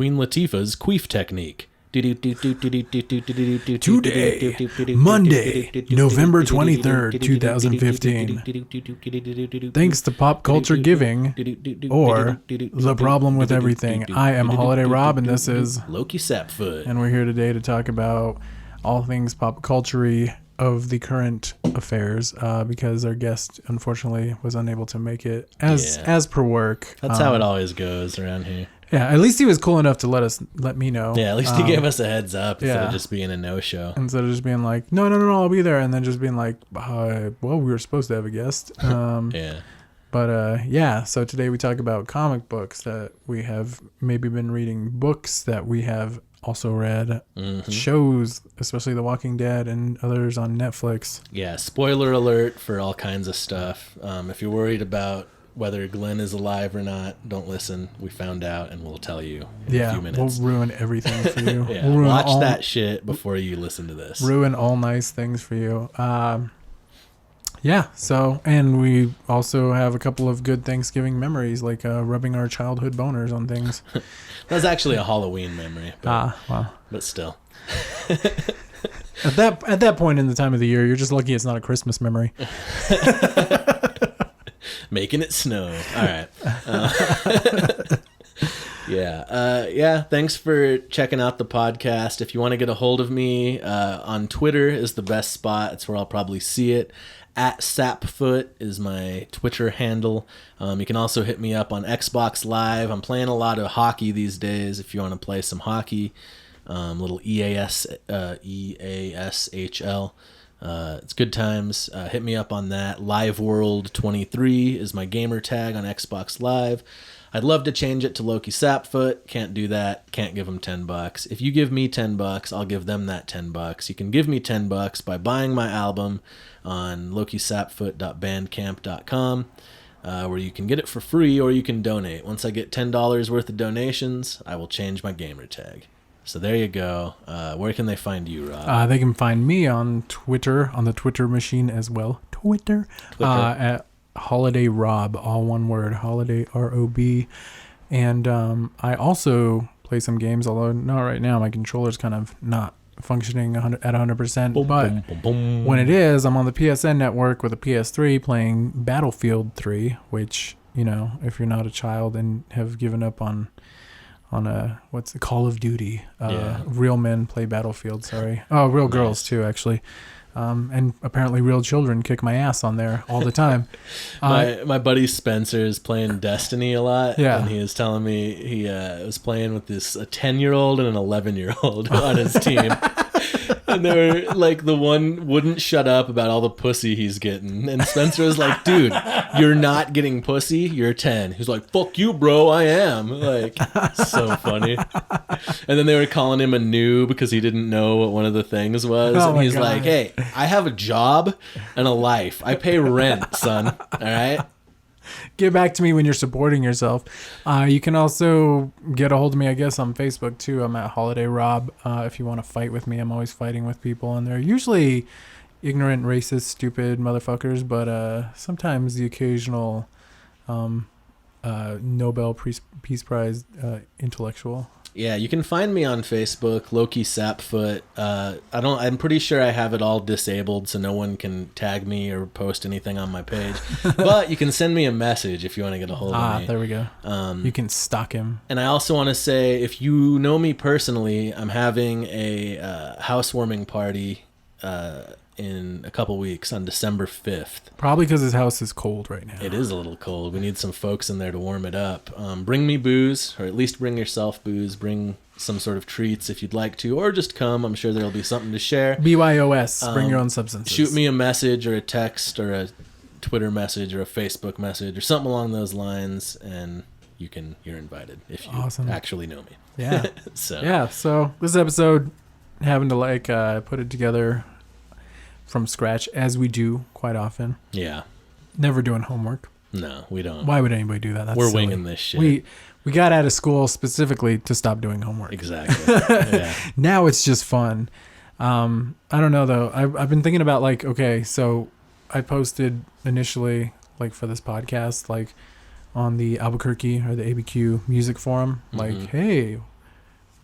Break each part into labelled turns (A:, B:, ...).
A: Queen Latifah's queef technique.
B: Today, Monday, November 23rd, 2015. Thanks to Pop Culture Giving, or The Problem with Everything. I am Holiday Rob, and this is
A: Lowki Sapfoot.
B: And we're here today to talk about all things pop culture-y of the current affairs, because our guest, unfortunately, was unable to make it as per work.
A: That's how it always goes around here.
B: Yeah, at least he was cool enough to let me know.
A: Yeah, at least he gave us a heads up instead of just being a no-show.
B: Instead of just being like, no, I'll be there, and then just being like, well, we were supposed to have a guest.
A: Yeah.
B: But so today we talk about comic books that we have maybe been reading, books that we have also read, shows, especially The Walking Dead and others on Netflix.
A: Yeah, spoiler alert for all kinds of stuff. If you're worried about whether Glenn is alive or not, don't listen. We found out, and we'll tell you in a few minutes.
B: We'll ruin everything for you.
A: We'll watch that shit before you listen to this.
B: Ruin all nice things for you. So, and we also have a couple of good Thanksgiving memories, like rubbing our childhood boners on things.
A: That was actually a Halloween memory. But,
B: wow.
A: But still.
B: At that point in the time of the year, you're just lucky it's not a Christmas memory.
A: Making it snow. All right. Thanks for checking out the podcast. If you want to get a hold of me, on Twitter is the best spot. It's where I'll probably see it. @Sapfoot is my Twitter handle. You can also hit me up on Xbox Live. I'm playing a lot of hockey these days. If you want to play some hockey, little EASHL. It's good times. Hit me up on that. Live World 23 is my gamer tag on Xbox Live. I'd love to change it to Lowki Sapfoot. Can't do that. Can't give them $10. If you give me $10, I'll give them that $10. You can give me $10 by buying my album on lowkisapfoot.bandcamp.com, where you can get it for free or you can donate. Once I get $10 worth of donations, I will change my gamer tag. So there you go. Where can they find you, Rob?
B: They can find me on Twitter, on the Twitter machine as well. Twitter. At Holiday Rob, all one word, Holiday ROB. And I also play some games, although not right now. My controller's kind of not functioning at 100%. When it is, I'm on the PSN network with a PS3 playing Battlefield 3, which, if you're not a child and have given up on what's the Call of Duty. Real men play Battlefield, sorry. Oh, real girls too, actually. And apparently real children kick my ass on there all the time.
A: My buddy Spencer is playing Destiny a lot.
B: Yeah.
A: And he was telling me he was playing with a 10-year-old and an 11-year-old on his team. And they were like, the one wouldn't shut up about all the pussy he's getting. And Spencer was like, dude, you're not getting pussy. You're 10. He's like, fuck you, bro. I am. Like, so funny. And then they were calling him a noob because he didn't know what one of the things was.
B: Oh,
A: and he's like, hey, I have a job and a life. I pay rent, son. All right?
B: Get back to me when you're supporting yourself. You can also get a hold of me, I guess, on Facebook too. I'm at Holiday Rob. If you want to fight with me, I'm always fighting with people, and they're usually ignorant, racist, stupid motherfuckers, but sometimes the occasional Nobel Peace Prize intellectual.
A: Yeah, you can find me on Facebook, Lowki Sapfoot. I'm pretty sure I have it all disabled, so no one can tag me or post anything on my page. But you can send me a message if you want to get a hold of me.
B: There we go. You can stalk him.
A: And I also want to say, if you know me personally, I'm having a housewarming party in a couple weeks on December 5th.
B: Probably because his house is cold right now.
A: It is a little cold. We need some folks in there to warm it up. Bring me booze, or at least bring yourself booze. Bring some sort of treats if you'd like to, or just come. I'm sure there'll be something to share.
B: BYOS, bring your own substances.
A: Shoot me a message or a text or a Twitter message or a Facebook message or something along those lines, and you're invited if you actually know me.
B: Yeah.
A: So
B: this episode, having to put it together from scratch, as we do quite often.
A: Yeah.
B: Never doing homework.
A: No, we don't.
B: Why would anybody do that? That's
A: We're
B: silly.
A: winging this shit.
B: We got out of school specifically to stop doing homework.
A: Exactly. Yeah.
B: Now it's just fun. I don't know though. I've been thinking about so I posted initially for this podcast on the Albuquerque or the ABQ music forum, hey,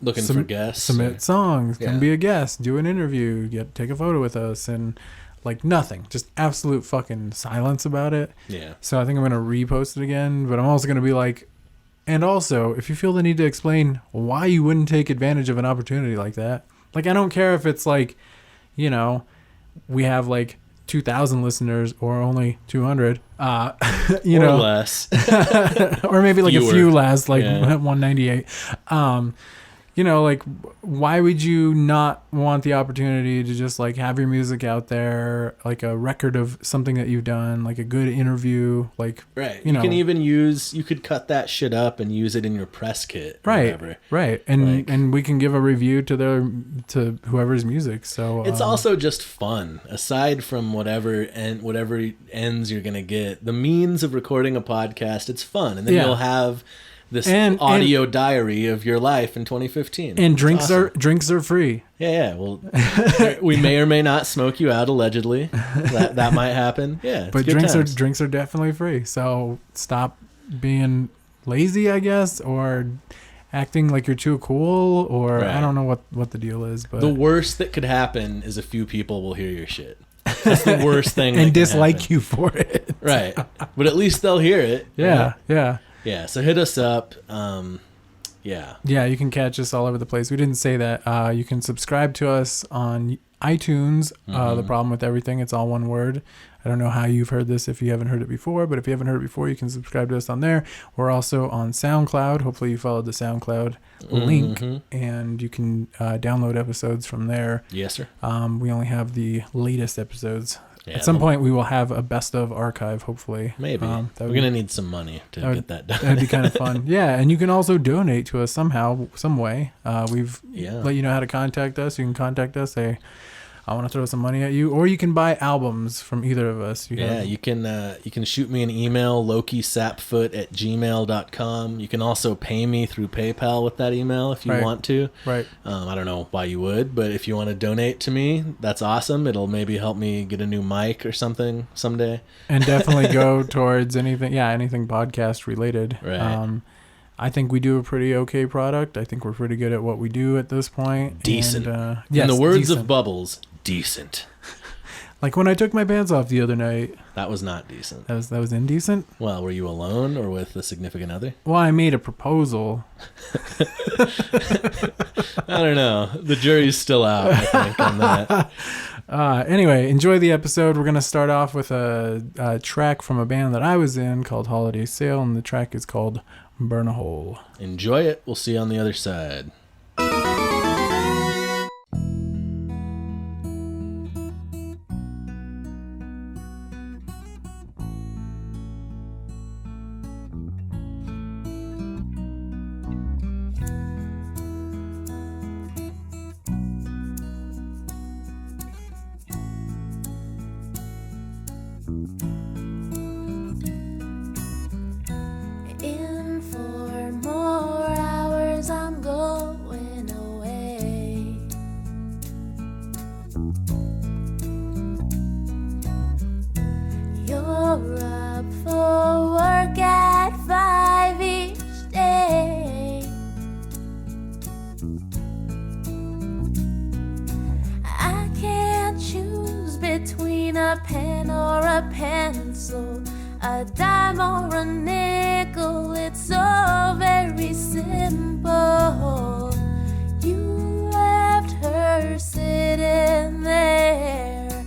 A: looking for guests,
B: submit songs, come be a guest, do an interview, take a photo with us, and like nothing, just absolute fucking silence about it.
A: Yeah.
B: So I think I'm gonna repost it again, but I'm also gonna be like, and also if you feel the need to explain why you wouldn't take advantage of an opportunity like that, like I don't care if it's like, you know, we have like 2,000 listeners or only 200, you know,
A: less,
B: or maybe like a few less, like 198. You know, like, why would you not want the opportunity to just like have your music out there, like a record of something that you've done, like a good interview, like,
A: right.
B: You know,
A: can even you could cut that shit up and use it in your press kit, or whatever.
B: Right. And we can give a review to whoever's music. So
A: it's also just fun. Aside from whatever ends you're gonna get, the means of recording a podcast, it's fun, and then you'll have this audio diary of your life in 2015.
B: And drinks are free.
A: Yeah. Well, we may or may not smoke you out, allegedly. That might happen. Yeah.
B: But drinks are definitely free. So stop being lazy, I guess, or acting like you're too cool, or I don't know what the deal is. But
A: the worst that could happen is a few people will hear your shit. That's the worst thing.
B: And dislike you for it.
A: Right. But at least they'll hear it.
B: Yeah.
A: Yeah, so hit us up. Yeah,
B: you can catch us all over the place. We didn't say that. You can subscribe to us on iTunes. The problem with everything, it's all one word. I don't know how you've heard this if you haven't heard it before, but if you haven't heard it before, you can subscribe to us on there. We're also on SoundCloud. Hopefully you followed the SoundCloud link, and you can download episodes from there.
A: Yes, sir.
B: We only have the latest episodes.
A: Yeah,
B: at some point, we will have a best of archive, hopefully.
A: Maybe. We're going to need some money to get that done.
B: That'd be kind of fun. Yeah, and you can also donate to us somehow, some way. We've let you know how to contact us. You can contact us, say, I want to throw some money at you. Or you can buy albums from either of us.
A: You can shoot me an email, lokisapfoot@gmail.com. You can also pay me through PayPal with that email if you want to.
B: Right.
A: I don't know why you would, but if you want to donate to me, that's awesome. It'll maybe help me get a new mic or something someday.
B: And definitely go towards anything podcast related.
A: Right.
B: I think we do a pretty okay product. I think we're pretty good at what we do at this point.
A: Decent.
B: And,
A: in the words of Bubbles, decent.
B: Like when I took my pants off the other night.
A: That was not decent.
B: That was indecent?
A: Well, were you alone or with a significant other?
B: Well, I made a proposal.
A: I don't know. The jury's still out, I think, on that.
B: Anyway, enjoy the episode. We're going to start off with a track from a band that I was in called Holiday Sale, and the track is called Burn a Hole.
A: Enjoy it. We'll see you on the other side.
C: In 4 more hours, I'm going away. You're up for work at 5 each day. I can't choose between a pen or a pencil, a dime or a nickel. It's so very simple. You left her sitting there.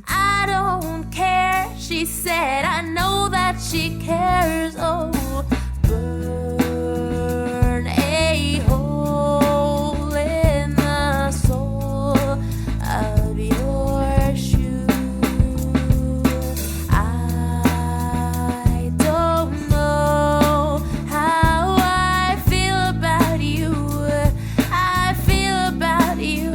C: I don't care, she said. I know that she cares. Oh, burn a hole in the sole of your shoe. I don't know how I feel about you. I feel about you.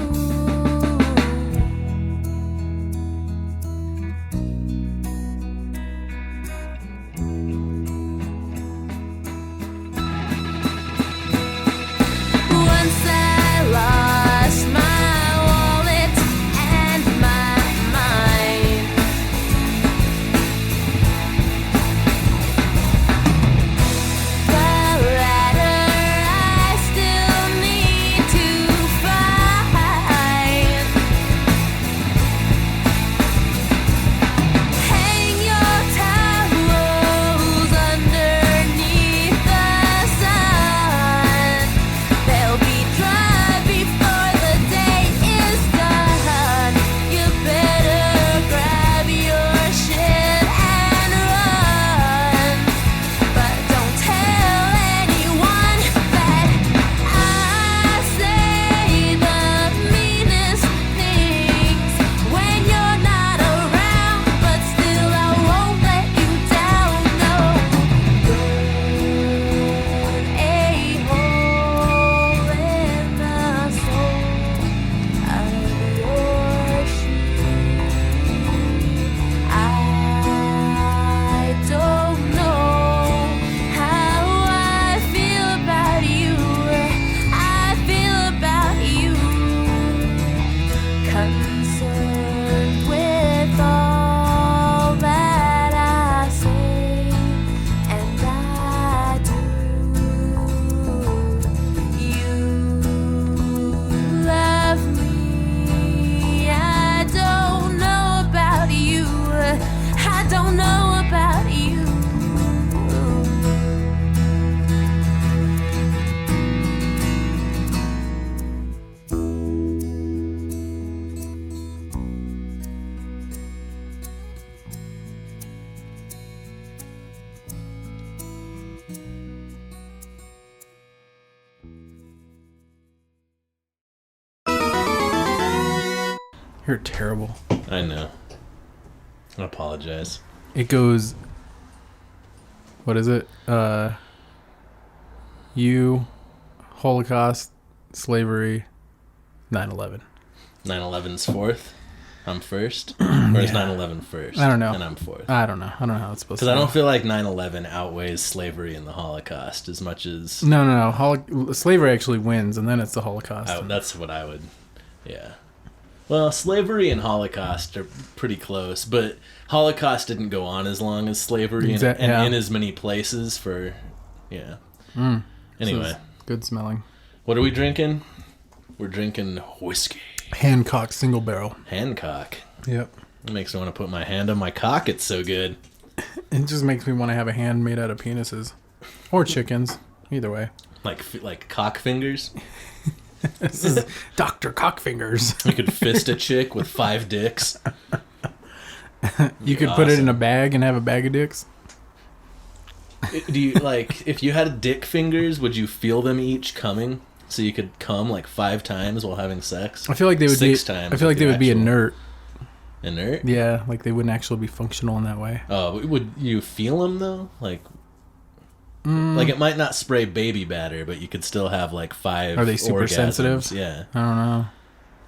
B: You're terrible.
A: I know. I apologize.
B: It goes... What is it? You, Holocaust, slavery, 9/11.
A: 9/11's fourth. I'm first. Or is 9/11 first?
B: I don't know.
A: And I'm fourth.
B: I don't know. I don't know how it's supposed to
A: Because I
B: go.
A: don't feel like 9/11 outweighs slavery and the Holocaust as much as...
B: No. Slavery actually wins, and then it's the Holocaust.
A: That's what I would... Yeah. Well, slavery and Holocaust are pretty close, but Holocaust didn't go on as long as slavery and in as many places for... Yeah. Anyway.
B: Good smelling.
A: What are we drinking? We're drinking whiskey.
B: Hancock single barrel.
A: Hancock.
B: Yep.
A: It makes me want to put my hand on my cock. It's so good.
B: It just makes me want to have a hand made out of penises. Or chickens. Either way.
A: Like cock fingers.
B: This is Dr. Cockfingers.
A: You could fist a chick with 5 dicks.
B: You could put it in a bag and have a bag of dicks.
A: Do you if you had dick fingers, would you feel them each coming so you could come 5 times while having sex?
B: I feel like they would
A: 6 times.
B: I feel like they would be inert.
A: Inert?
B: Yeah, like they wouldn't actually be functional in that way.
A: Oh, would you feel them though? It might not spray baby batter, but you could still have 5.
B: Are they super
A: orgasms.
B: sensitive?
A: Yeah.
B: I don't know.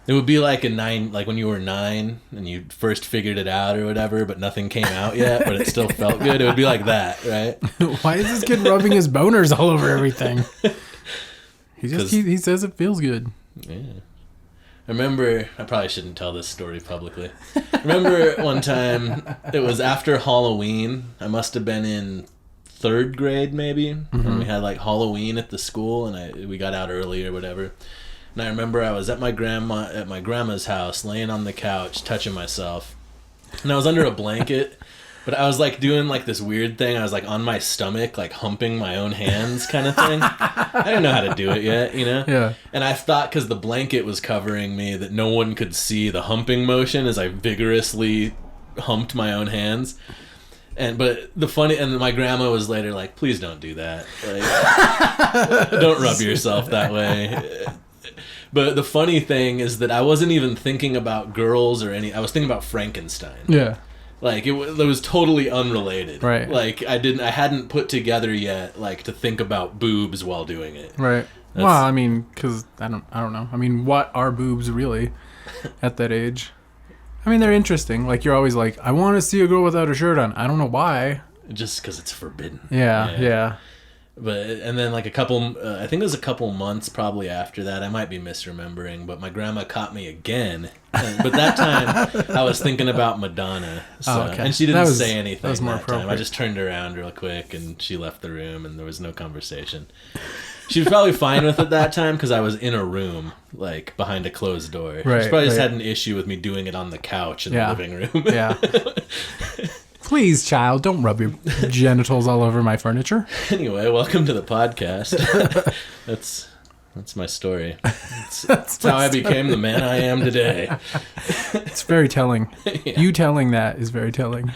A: It would be like a 9, when you were 9 and you first figured it out or whatever, but nothing came out yet, but it still felt good. It would be like that, right?
B: Why is this kid rubbing his boners all over everything? He says it feels good.
A: Yeah. I remember, I probably shouldn't tell this story publicly. I remember one time, it was after Halloween. I must have been in 3rd grade maybe, and we had Halloween at the school, and we got out early or whatever. And I remember I was at my grandma's house, laying on the couch, touching myself, and I was under a blanket, but I was doing this weird thing. I was on my stomach, humping my own hands, kind of thing. I didn't know how to do it yet, you know.
B: Yeah.
A: And I thought because the blanket was covering me that no one could see the humping motion as I vigorously humped my own hands. And my grandma was later like, please don't do that. Don't rub yourself that way. But the funny thing is that I wasn't even thinking about girls or I was thinking about Frankenstein.
B: Yeah.
A: It was totally unrelated.
B: Right.
A: I hadn't put together yet, to think about boobs while doing it.
B: Right. Well, I mean, because I don't know. I mean, what are boobs really at that age? I mean, they're interesting. You're always I want to see a girl without a shirt on. I don't know why.
A: Just because it's forbidden.
B: Yeah.
A: And then I think it was a couple months probably after that. I might be misremembering, but my grandma caught me again. But that time I was thinking about Madonna. So,
B: okay.
A: And she didn't say anything
B: that was more
A: time. I just turned around real quick and she left the room and there was no conversation. She was probably fine with it that time because I was in a room, behind a closed door.
B: Right,
A: she probably just had an issue with me doing it on the couch in the living room.
B: Yeah. Please, child, don't rub your genitals all over my furniture.
A: Anyway, welcome to the podcast. That's my story. That's how I became the man I am today.
B: It's very telling. Yeah. You telling that is very telling.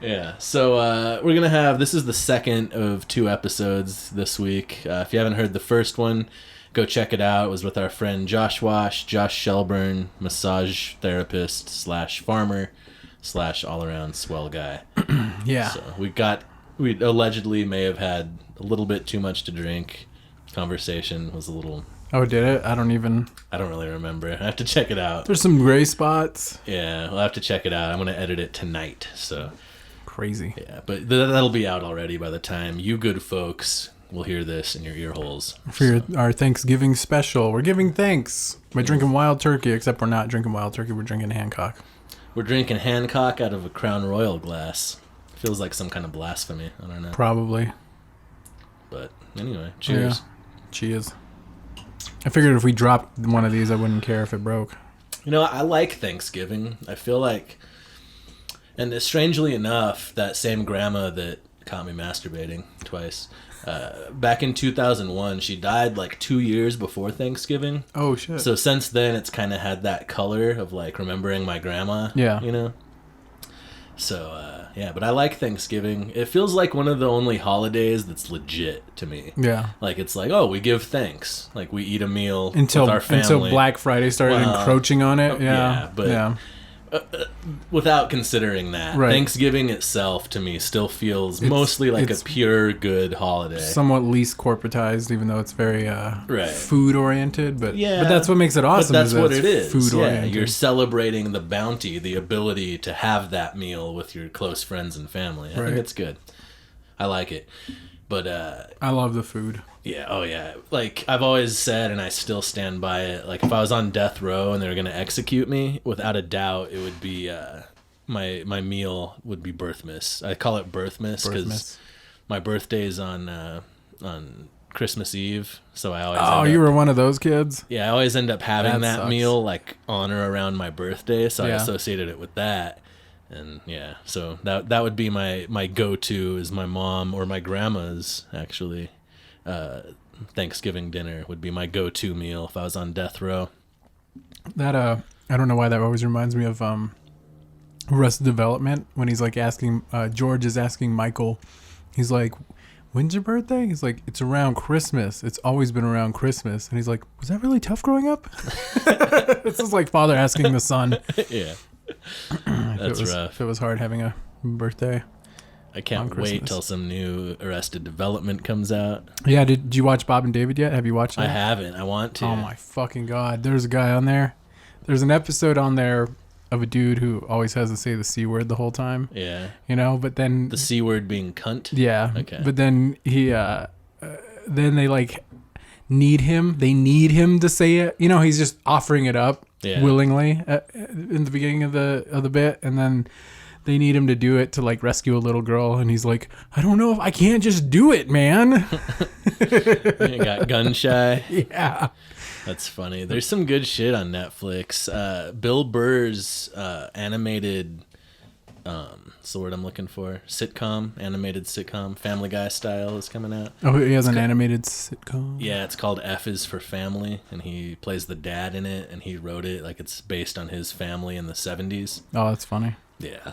A: Yeah. So we're going to have... This is the second of 2 episodes this week. If you haven't heard the first one, go check it out. It was with our friend Josh Shelburne, massage therapist / farmer / all-around swell guy.
B: Yeah.
A: So we allegedly may have had a little bit too much to drink. Conversation was a little...
B: Oh, did it? I don't
A: really remember. I have to check it out.
B: There's some gray spots.
A: Yeah, we'll have to check it out. I'm going to edit it tonight, so...
B: Crazy.
A: Yeah, but that'll be out already by the time you good folks will hear this in your ear holes.
B: For our Thanksgiving special, we're giving thanks by drinking Wild Turkey, except we're not drinking Wild Turkey, we're drinking Hancock.
A: We're drinking Hancock out of a Crown Royal glass. Feels like some kind of blasphemy. I don't know.
B: Probably.
A: But anyway, cheers.
B: Yeah. Cheers. I figured if we dropped one of these, I wouldn't care if it broke.
A: You know, I like Thanksgiving. I feel like... And strangely enough, that same grandma that caught me masturbating twice, back in 2001, she died 2 years before Thanksgiving.
B: Oh, shit.
A: So since then, it's kind of had that color of remembering my grandma.
B: Yeah.
A: You know? So, Yeah, but I like Thanksgiving. It feels like one of the only holidays that's legit to me.
B: Yeah.
A: Like, it's like, oh, we give thanks. Like, we eat a meal
B: Until
A: with our family.
B: until Black Friday started encroaching on it. Yeah.
A: But without considering that,
B: Right.
A: Thanksgiving itself to me still feels mostly like a pure good holiday.
B: Somewhat least corporatized, even though it's very food oriented. But that's what makes it awesome.
A: But that's what it is.
B: Food oriented.
A: You're celebrating the bounty, the ability to have that meal with your close friends and family. I think it's good. I like it. But
B: I love the food.
A: Yeah, oh yeah. Like, I've always said, and I still stand by it, like, if I was on death row and they were going to execute me, without a doubt, it would be, my meal would be Birthmas. I call it Birthmas because my birthday's on Christmas Eve, so I always
B: you were one of those kids?
A: Yeah, I always end up having that
B: sucks.
A: meal, like, on or around my birthday, so I associated it with that. And yeah, so that would be my go-to is my mom or my grandma's, actually. Thanksgiving dinner would be my go-to meal if I was on death row.
B: That I don't know why that always reminds me of Arrested Development when he's like asking George is asking Michael, he's like, when's your birthday? He's like, it's around Christmas. It's always been around Christmas. And he's like, was that really tough growing up? This is like father asking the son.
A: Yeah. That's rough.
B: If it was hard having a birthday.
A: I can't wait till some new Arrested Development comes out.
B: Yeah, did you watch Bob and David yet? Have you watched that?
A: I haven't. I want to.
B: Oh my fucking God. There's a guy on there. There's an episode on there of a dude who always has to say the C word the whole time.
A: Yeah.
B: You know, but then...
A: The C word being cunt?
B: Yeah.
A: Okay.
B: But then he... then they like need him. They need him to say it. You know, he's just offering it up willingly in the beginning of the bit. And then... They need him to do it to like rescue a little girl, and he's like, "I don't know if I can't just do it, man."
A: You got gun shy.
B: Yeah,
A: that's funny. There's some good shit on Netflix. Bill Burr's animated, what's the word I'm looking for? Animated sitcom, Family Guy style is coming out.
B: Oh, he has an animated sitcom.
A: Yeah, it's called F is for Family, and he plays the dad in it, and he wrote it like it's based on his family in the 70s.
B: Oh, that's funny.
A: Yeah.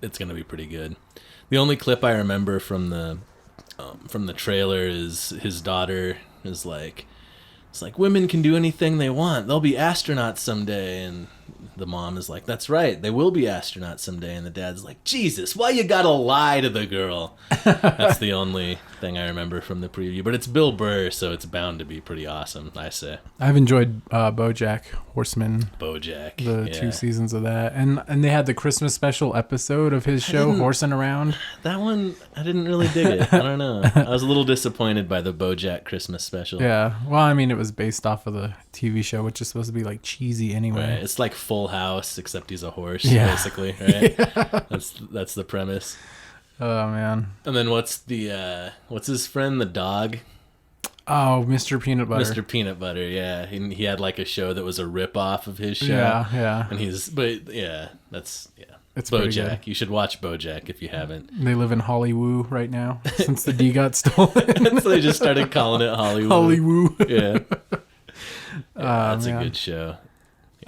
A: It's gonna be pretty good. The only clip I remember from the trailer is his daughter is like, it's like, women can do anything they want. They'll be astronauts someday. And the mom is like, that's right, they will be astronauts someday. And the dad's like, Jesus, why you gotta lie to the girl? That's the only thing I remember from the preview. But it's Bill Burr, so it's bound to be pretty awesome, I say.
B: I've enjoyed BoJack Horseman.
A: BoJack.
B: The 2 seasons of that. And they had the Christmas special episode of his show, Horsing Around.
A: That one, I didn't really dig it. I don't know. I was a little disappointed by the BoJack Christmas special.
B: Yeah. Well, I mean, it was based off of the TV show, which is supposed to be like cheesy anyway.
A: Right. It's like Full House, except he's a horse, basically, right? Yeah. That's the premise.
B: Oh man.
A: And then what's his friend, the dog?
B: Oh, Mr. Peanut Butter.
A: Mr. Peanut Butter, yeah. He had like a show that was a rip-off of his show.
B: Yeah.
A: And it's BoJack. You should watch BoJack if you haven't.
B: They live in Hollywood right now since the D got stolen.
A: So they just started calling it Hollywood.
B: Hollywood.
A: Yeah. That's a good show.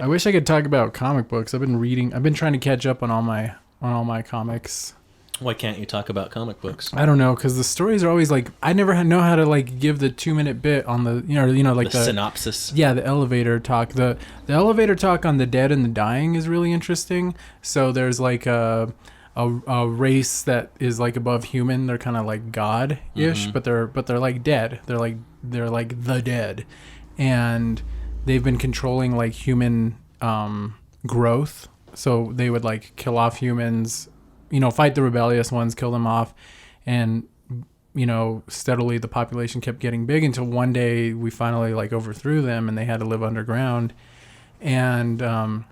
B: I wish I could talk about comic books. I've been trying to catch up on all my comics.
A: Why can't you talk about comic books?
B: I don't know, because the stories are always like, I never know how to like give the 2-minute bit on the like the
A: synopsis.
B: Yeah, the elevator talk. The elevator talk on the dead and the dying is really interesting. So there's like a race that is like above human. They're kind of like God-ish, but they're like dead. They're like the dead, and they've been controlling like human growth. So they would like kill off humans. Fight the rebellious ones, kill them off, and steadily the population kept getting big until one day we finally like overthrew them and they had to live underground. And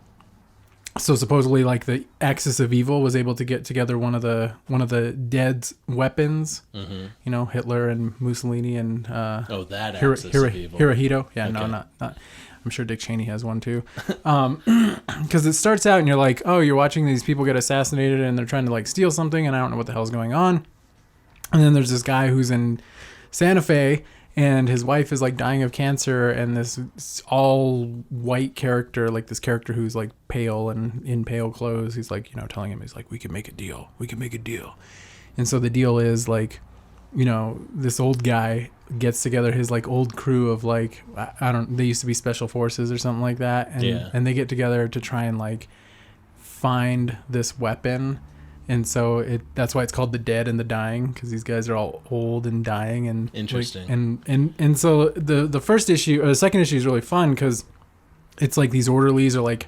B: so supposedly like the Axis of Evil was able to get together one of the dead's weapons. Mm-hmm. Hitler and Mussolini and
A: that Axis of Evil.
B: Hirohito. Yeah, okay. No, not. I'm sure Dick Cheney has one too. Because it starts out and you're like, oh, you're watching these people get assassinated and they're trying to like steal something and I don't know what the hell's going on. And then there's this guy who's in Santa Fe and his wife is like dying of cancer, and this all white character, like this character who's like pale and in pale clothes, he's like, telling him, he's like, we can make a deal. And so the deal is like, this old guy gets together his like old crew of like, they used to be special forces or something like that. And they get together to try and like find this weapon. And so that's why it's called The Dead and the Dying, because these guys are all old and dying. And
A: interesting.
B: Like, and so the first issue or the second issue is really fun because it's like these orderlies are like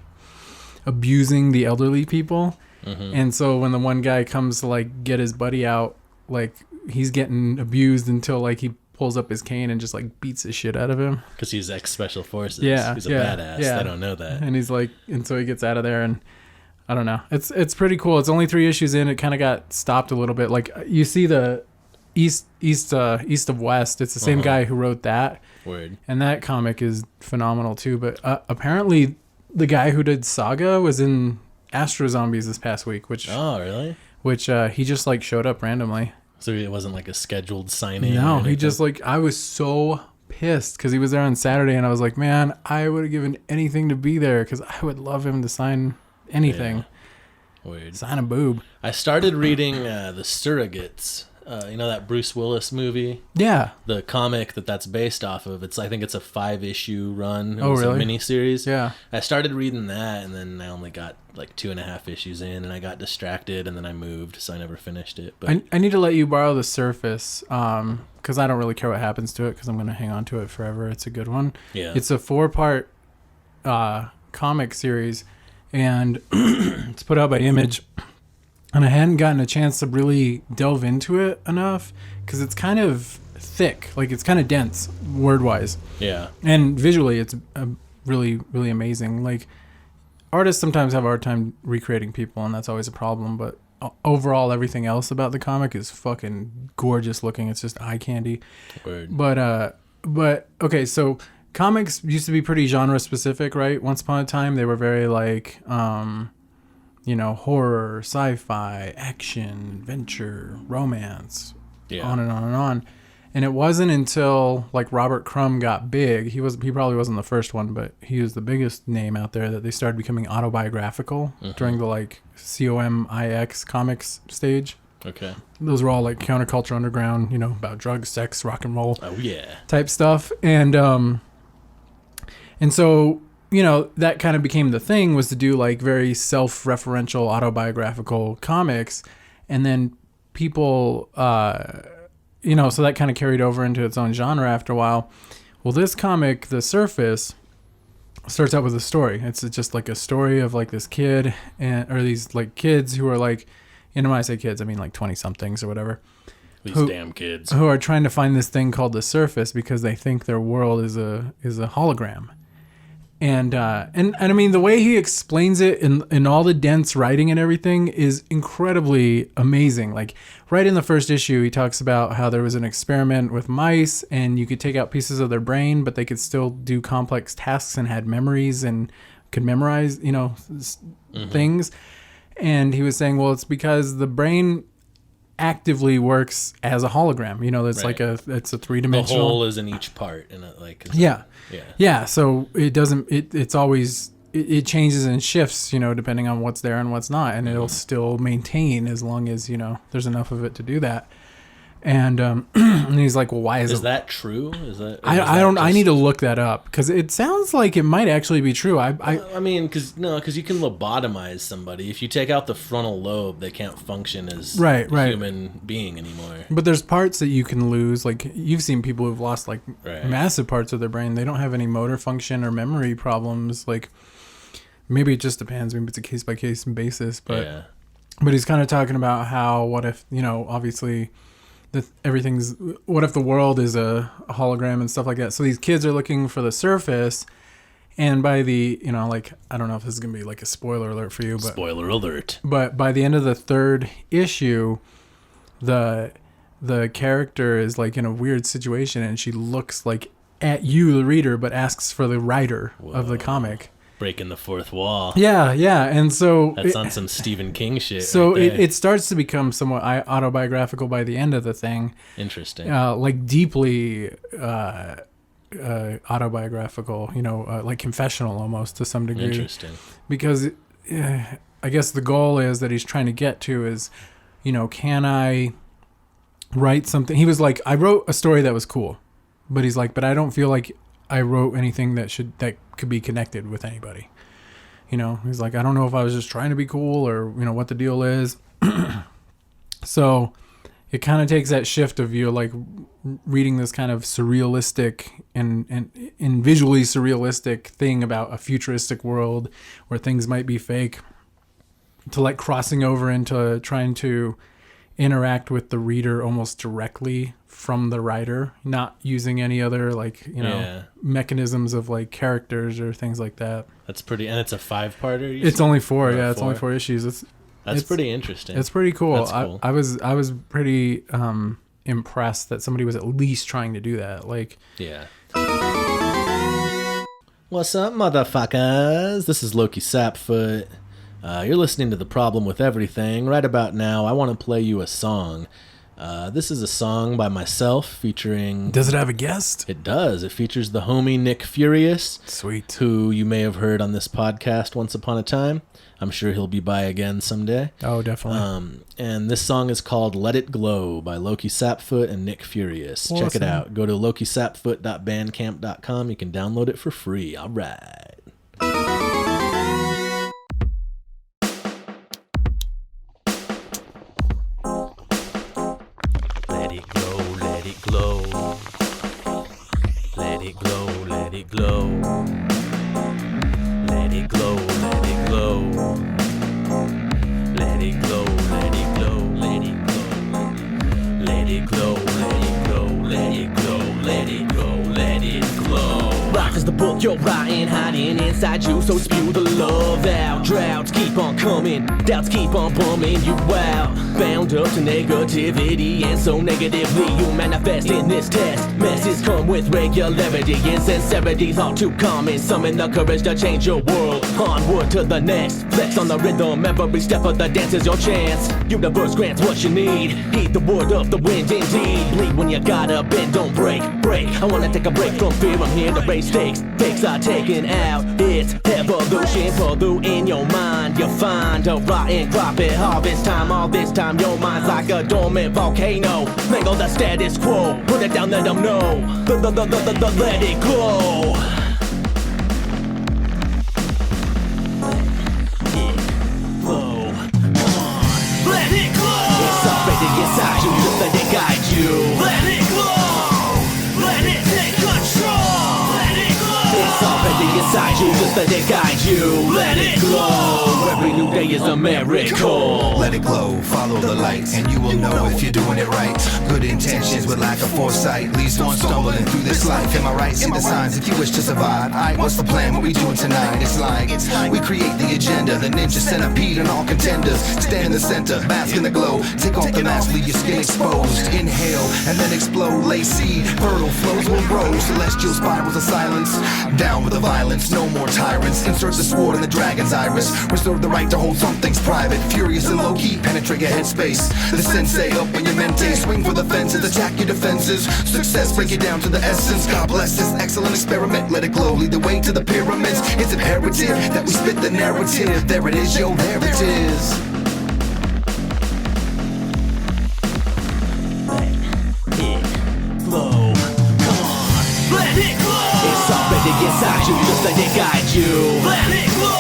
B: abusing the elderly people. Mm-hmm. And so when the one guy comes to like get his buddy out, like he's getting abused until like he pulls up his cane and just like beats the shit out of him.
A: Because he's ex-special forces.
B: Yeah.
A: He's a badass.
B: Yeah.
A: They don't know that.
B: And he's like, and so he gets out of there, and I don't know. It's pretty cool. It's only 3 issues in. It kind of got stopped a little bit. Like you see the East of West. It's the same guy who wrote that.
A: Word.
B: And that comic is phenomenal too. But apparently the guy who did Saga was in Astro Zombies this past week, which
A: really?
B: Which he just like showed up randomly.
A: So it wasn't like a scheduled signing?
B: No, he just like, I was so pissed because he was there on Saturday, and I was like, man, I would have given anything to be there because I would love him to sign anything.
A: Yeah. Weird.
B: Sign a boob.
A: I started reading The Surrogates. That Bruce Willis movie?
B: Yeah.
A: The comic that's based off of. I think it's a 5-issue run.
B: It was
A: a
B: really?
A: miniseries.
B: Yeah.
A: I started reading that, and then I only got like 2.5 issues in, and I got distracted, and then I moved, so I never finished it. But
B: I need to let you borrow The Surface, because I don't really care what happens to it, because I'm going to hang on to it forever. It's a good one.
A: Yeah.
B: It's a 4-part comic series, and it's put out by Image. And I hadn't gotten a chance to really delve into it enough because it's kind of thick. Like, it's kind of dense, word-wise.
A: Yeah.
B: And visually, it's really, really amazing. Like, artists sometimes have a hard time recreating people, and that's always a problem. But overall, everything else about the comic is fucking gorgeous looking. It's just eye candy.
A: Word.
B: But okay, so comics used to be pretty genre-specific, right? Once upon a time, they were very, like... horror, sci-fi, action, adventure, romance, on and on and on. And it wasn't until like Robert Crumb got big. He probably wasn't the first one, but he was the biggest name out there that they started becoming autobiographical during the like COMIX comics stage.
A: Okay.
B: Those were all like counterculture underground, about drugs, sex, rock and roll.
A: Oh yeah.
B: Type stuff. And so that kind of became the thing, was to do like very self-referential autobiographical comics. And then people, so that kind of carried over into its own genre after a while. Well, this comic, The Surface, starts out with a story. It's just like a story of like this kid or these like kids who are like, when I say kids, I mean like 20 somethings or whatever.
A: These damn kids.
B: Who are trying to find this thing called the Surface because they think their world is a hologram. And I mean, the way he explains it in all the dense writing and everything is incredibly amazing. Like right in the first issue, he talks about how there was an experiment with mice and you could take out pieces of their brain, but they could still do complex tasks and had memories and could memorize, things. And he was saying, well, it's because the brain actively works as a hologram. It's
A: right.
B: It's a 3-dimensional.
A: The whole is in each part, and
B: yeah. So it doesn't. It's always it changes and shifts. Depending on what's there and what's not, and it'll still maintain as long as there's enough of it to do that. And and he's like, well, why is
A: that true? Is that
B: I don't. I need to look that up because it sounds like it might actually be true. I
A: mean, because you can lobotomize somebody. If you take out the frontal lobe, they can't function as
B: right.
A: human being anymore.
B: But there's parts that you can lose. Like you've seen people who've lost like massive parts of their brain. They don't have any motor function or memory problems. Like maybe it just depends. Maybe it's a case by case basis. But he's kind of talking about how what if obviously. What if the world is a hologram and stuff like that? So these kids are looking for the Surface, and by the I don't know if this is gonna be like a spoiler alert for you, but
A: spoiler alert.
B: But by the end of the 3rd issue, the character is like in a weird situation, and she looks like at you, the reader, but asks for the writer of the comic.
A: Breaking the fourth wall.
B: Yeah, and so
A: That's on some Stephen King shit.
B: So
A: right there.
B: it starts to become somewhat autobiographical by the end of the thing.
A: Interesting.
B: Like deeply autobiographical, like confessional almost to some degree.
A: Interesting.
B: Because I guess the goal is that he's trying to get to is, can I write something? He was like, I wrote a story that was cool, but he's like, but I don't feel like I wrote anything that could be connected with anybody. He's like, I don't know if I was just trying to be cool or, what the deal is. So it kind of takes that shift of you like reading this kind of surrealistic and visually surrealistic thing about a futuristic world where things might be fake, to like crossing over into trying to interact with the reader almost directly from the writer, not using any other like, mechanisms of like characters or things like that.
A: That's pretty, and it's a 5-parter?
B: It's only 4, it's only 4 issues.
A: That's pretty interesting.
B: It's pretty cool.
A: That's cool.
B: I was pretty impressed that somebody was at least trying to do that. Like,
A: yeah. What's up, motherfuckers? This is Lowki Sapfoot. You're listening to The Problem with Everything. Right about now, I want to play you a song. This is a song by myself featuring...
B: Does it have a guest?
A: It does. It features the homie Nick Furious.
B: Sweet.
A: Who you may have heard on this podcast once upon a time. I'm sure he'll be by again someday.
B: Oh, definitely.
A: And this song is called Let It Glow by Lowki Sapfoot and Nick Furious.
B: Awesome.
A: Check it out. Go to lowkisapfoot.bandcamp.com. You can download it for free. All right. Let it glow, let it glow. Let it glow, let it glow. Let it glow, let it glow. Let it glow, let it glow, let it glow. Let it glow, let it glow, let it glow, let it glow, let it glow. Life is the book you're writing, hiding inside you, so spew the love out. Droughts keep on coming, doubts keep on bumming you out. Bound up to negativity, and so negatively you manifest in this test. Messes come with regularity, insincerity's all too common. Summon the courage to change your world, onward to the next. Flex on the rhythm, every step of the dance is your chance. Universe grants what you need, heed the word of the wind indeed. Bleed when you gotta bend, don't break. I wanna take a break from fear, I'm here to raise stakes. Stakes are taken out, it's evolution. Pull through in your mind, you find a rotten crop at harvest time. All this time your mind's like a dormant volcano. Mangle the status quo, put it down, let them know. Let it glow. Let it glow. It's already inside you, just let it guide you. Let it glow. Let it take control. Let it glow. It's already inside you, just let it guide you. Let it glow. Every new day is a miracle.
D: Let it glow, follow the light, and you will know if you're doing it right. Good intentions with lack of foresight leads to one stumbling through this life. Am I right? See the signs if you wish to survive. Alright, what's the plan? What we doing tonight? It's like we create the agenda, the ninja centipede and all contenders. Stand in the center, bask in the glow. Take off the mask, leave your skin exposed. Inhale and then explode. Lay seed, fertile flows will grow. Celestial spirals of silence. Down with the violence, no more tyrants. Insert the sword in the dragon's iris. Restore the right to hold some things private. Furious and low-key, penetrate your headspace. The sensei up in your mente. Swing for the fences, attack your defenses. Success, break it down to the essence. God bless this excellent experiment. Let it glow, lead the way to the pyramids. It's imperative that we spit the narrative. There it is, yo, there it is.
A: It's already inside you, just let it guide you. Let it glow.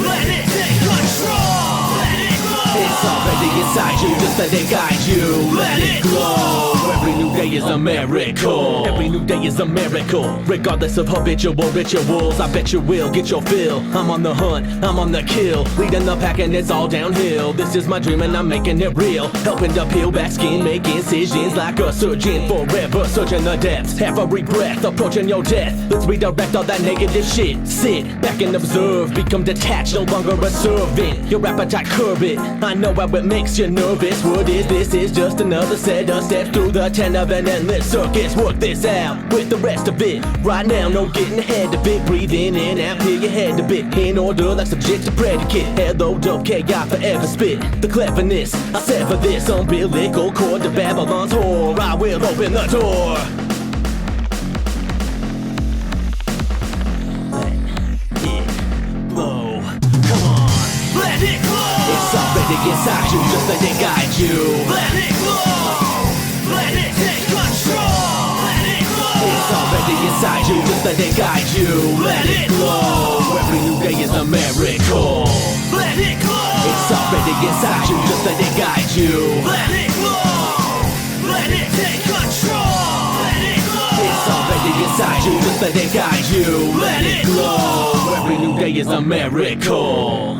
A: Let it take control. Let it glow. It's already inside you, just let it guide you. Let it glow. Every new day is a miracle. Every new day is a miracle. Regardless of habitual rituals, I bet you will get your fill. I'm on the hunt, I'm on the kill. Leading the pack and it's all downhill. This is my dream and I'm making it real. Helping to peel back skin, make incisions like a surgeon. Forever searching the depths. Every breath approaching your death. Let's redirect all that negative shit. Sit back and observe. Become detached, no longer a servant. Your appetite curb it. I know how it makes you nervous. guess what is this? Is just another set of steps through the 10 of an endless circus. Work this out with the rest of it. Right now, no getting ahead of it. Breathe in and out, clear your head a bit. In order like subject to predicate. Hello, dope, K, I forever spit. The cleverness, I sever this umbilical cord to Babylon's whore. I will open the door. Let it flow. It's already inside you, just let it guide you. Let it flow. Let it take control. Let it flow. It's already inside you, just let it guide you. Let it flow. Every new day is a miracle. Let it flow. It's already inside you, just let it guide you. Let it flow. Let it take control. Let it flow. It's already inside you, just let it guide you. Let it glow. Every new day is a miracle.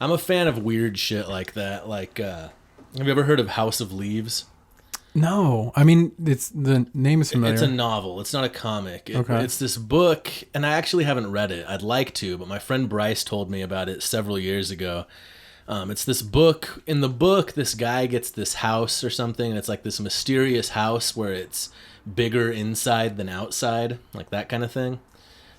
A: I'm a fan of weird shit like that. Like, have you ever heard of House of Leaves?
B: No. I mean, it's the name is familiar.
A: It's a novel. It's not a comic.
B: Okay.
A: It's this book, and I actually haven't read it. I'd like to, but my friend Bryce told me about it several years ago. It's this book. In the book, this guy gets this house or something, and it's like this mysterious house where it's bigger inside than outside, like that kind of thing.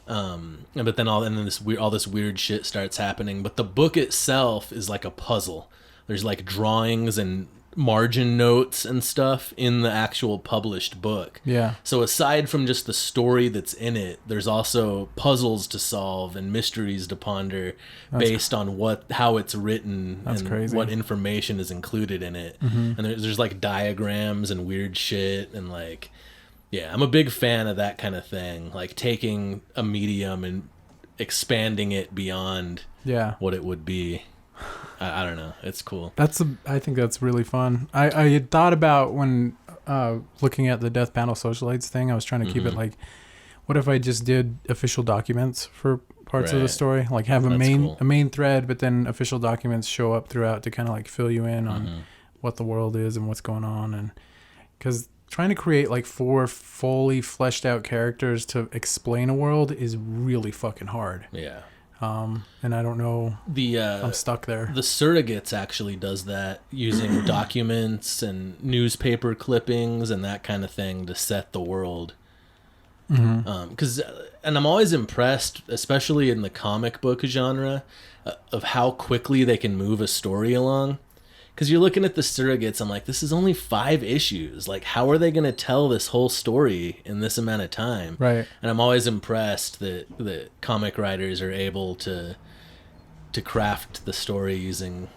A: But then all this weird shit starts happening. But the book itself is like a puzzle. There's like drawings and margin notes and stuff in the actual published book.
B: Yeah.
A: So aside from just the story that's in it, there's also puzzles to solve and mysteries to ponder based on how it's written and
B: crazy.
A: what information is included in it. Mm-hmm. And there's like diagrams and weird shit and like. Yeah, I'm a big fan of that kind of thing, like taking a medium and expanding it beyond what it would be. I don't know. It's cool.
B: I think that's really fun. I had thought about when looking at the Death Panel Socialites thing, I was trying to keep it like, what if I just did official documents for parts of the story? Like have a main thread, but then official documents show up throughout to kind of like fill you in on what the world is and what's going on. And because trying to create like 4 fully fleshed out characters to explain a world is really fucking hard.
A: Yeah.
B: And I don't know. I'm stuck there. The
A: Surrogates actually does that using documents and newspaper clippings and that kind of thing to set the world. And I'm always impressed, especially in the comic book genre, of how quickly they can move a story along. Because you're looking at the Surrogates, I'm like, this is only 5 issues. Like, how are they going to tell this whole story in this amount of time?
B: Right.
A: And I'm always impressed that comic writers are able to craft the story using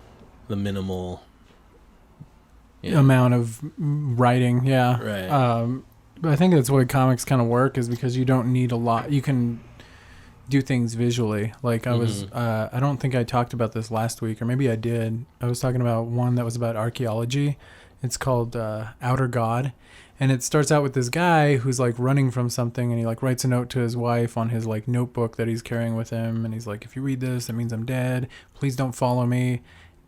A: the minimal
B: amount of writing. Yeah.
A: Right.
B: But I think that's the way comics kind of work, is because you don't need a lot. You can do things visually. Like I was I don't think I talked about this last week, or maybe I did. I was talking about one that was about archaeology. It's called Outer God, and it starts out with this guy who's like running from something, and he like writes a note to his wife on his like notebook that he's carrying with him, and he's like, if you read this, that means I'm dead, please don't follow me.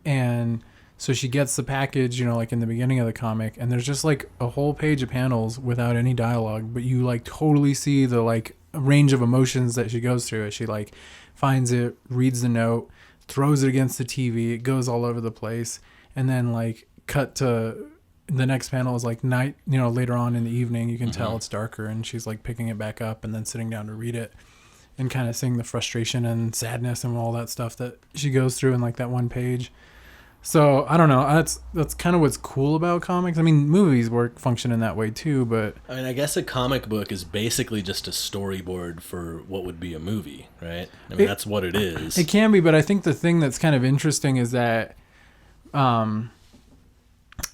B: And so she gets the package, like in the beginning of the comic, and there's just like a whole page of panels without any dialogue, but you like totally see the like range of emotions that she goes through as she like finds it, reads the note, throws it against the TV, it goes all over the place, and then like cut to the next panel is like night, later on in the evening, you can tell it's darker, and she's like picking it back up and then sitting down to read it and kind of seeing the frustration and sadness and all that stuff that she goes through in like that one page. So I don't know. That's kind of what's cool about comics. I mean, movies function in that way too, but
A: I mean, I guess a comic book is basically just a storyboard for what would be a movie, right? I mean, that's what it is.
B: It can be, but I think the thing that's kind of interesting is that, I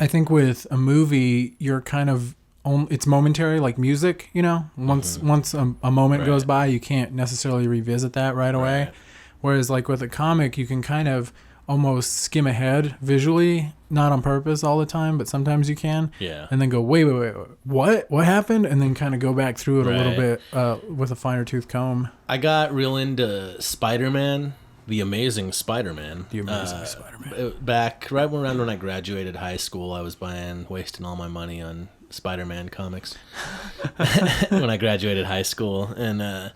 B: think with a movie, you're kind of it's momentary, like music. Once a moment goes by, you can't necessarily revisit that right away. Right. Whereas, like with a comic, you can kind of almost skim ahead visually, not on purpose all the time, but sometimes you can.
A: Yeah.
B: And then go, wait, what happened? And then kind of go back through it a little bit with a finer tooth comb.
A: I got real into Spider-Man, The Amazing Spider-Man. Back right around when I graduated high school, I was wasting all my money on Spider-Man comics when I graduated high school. And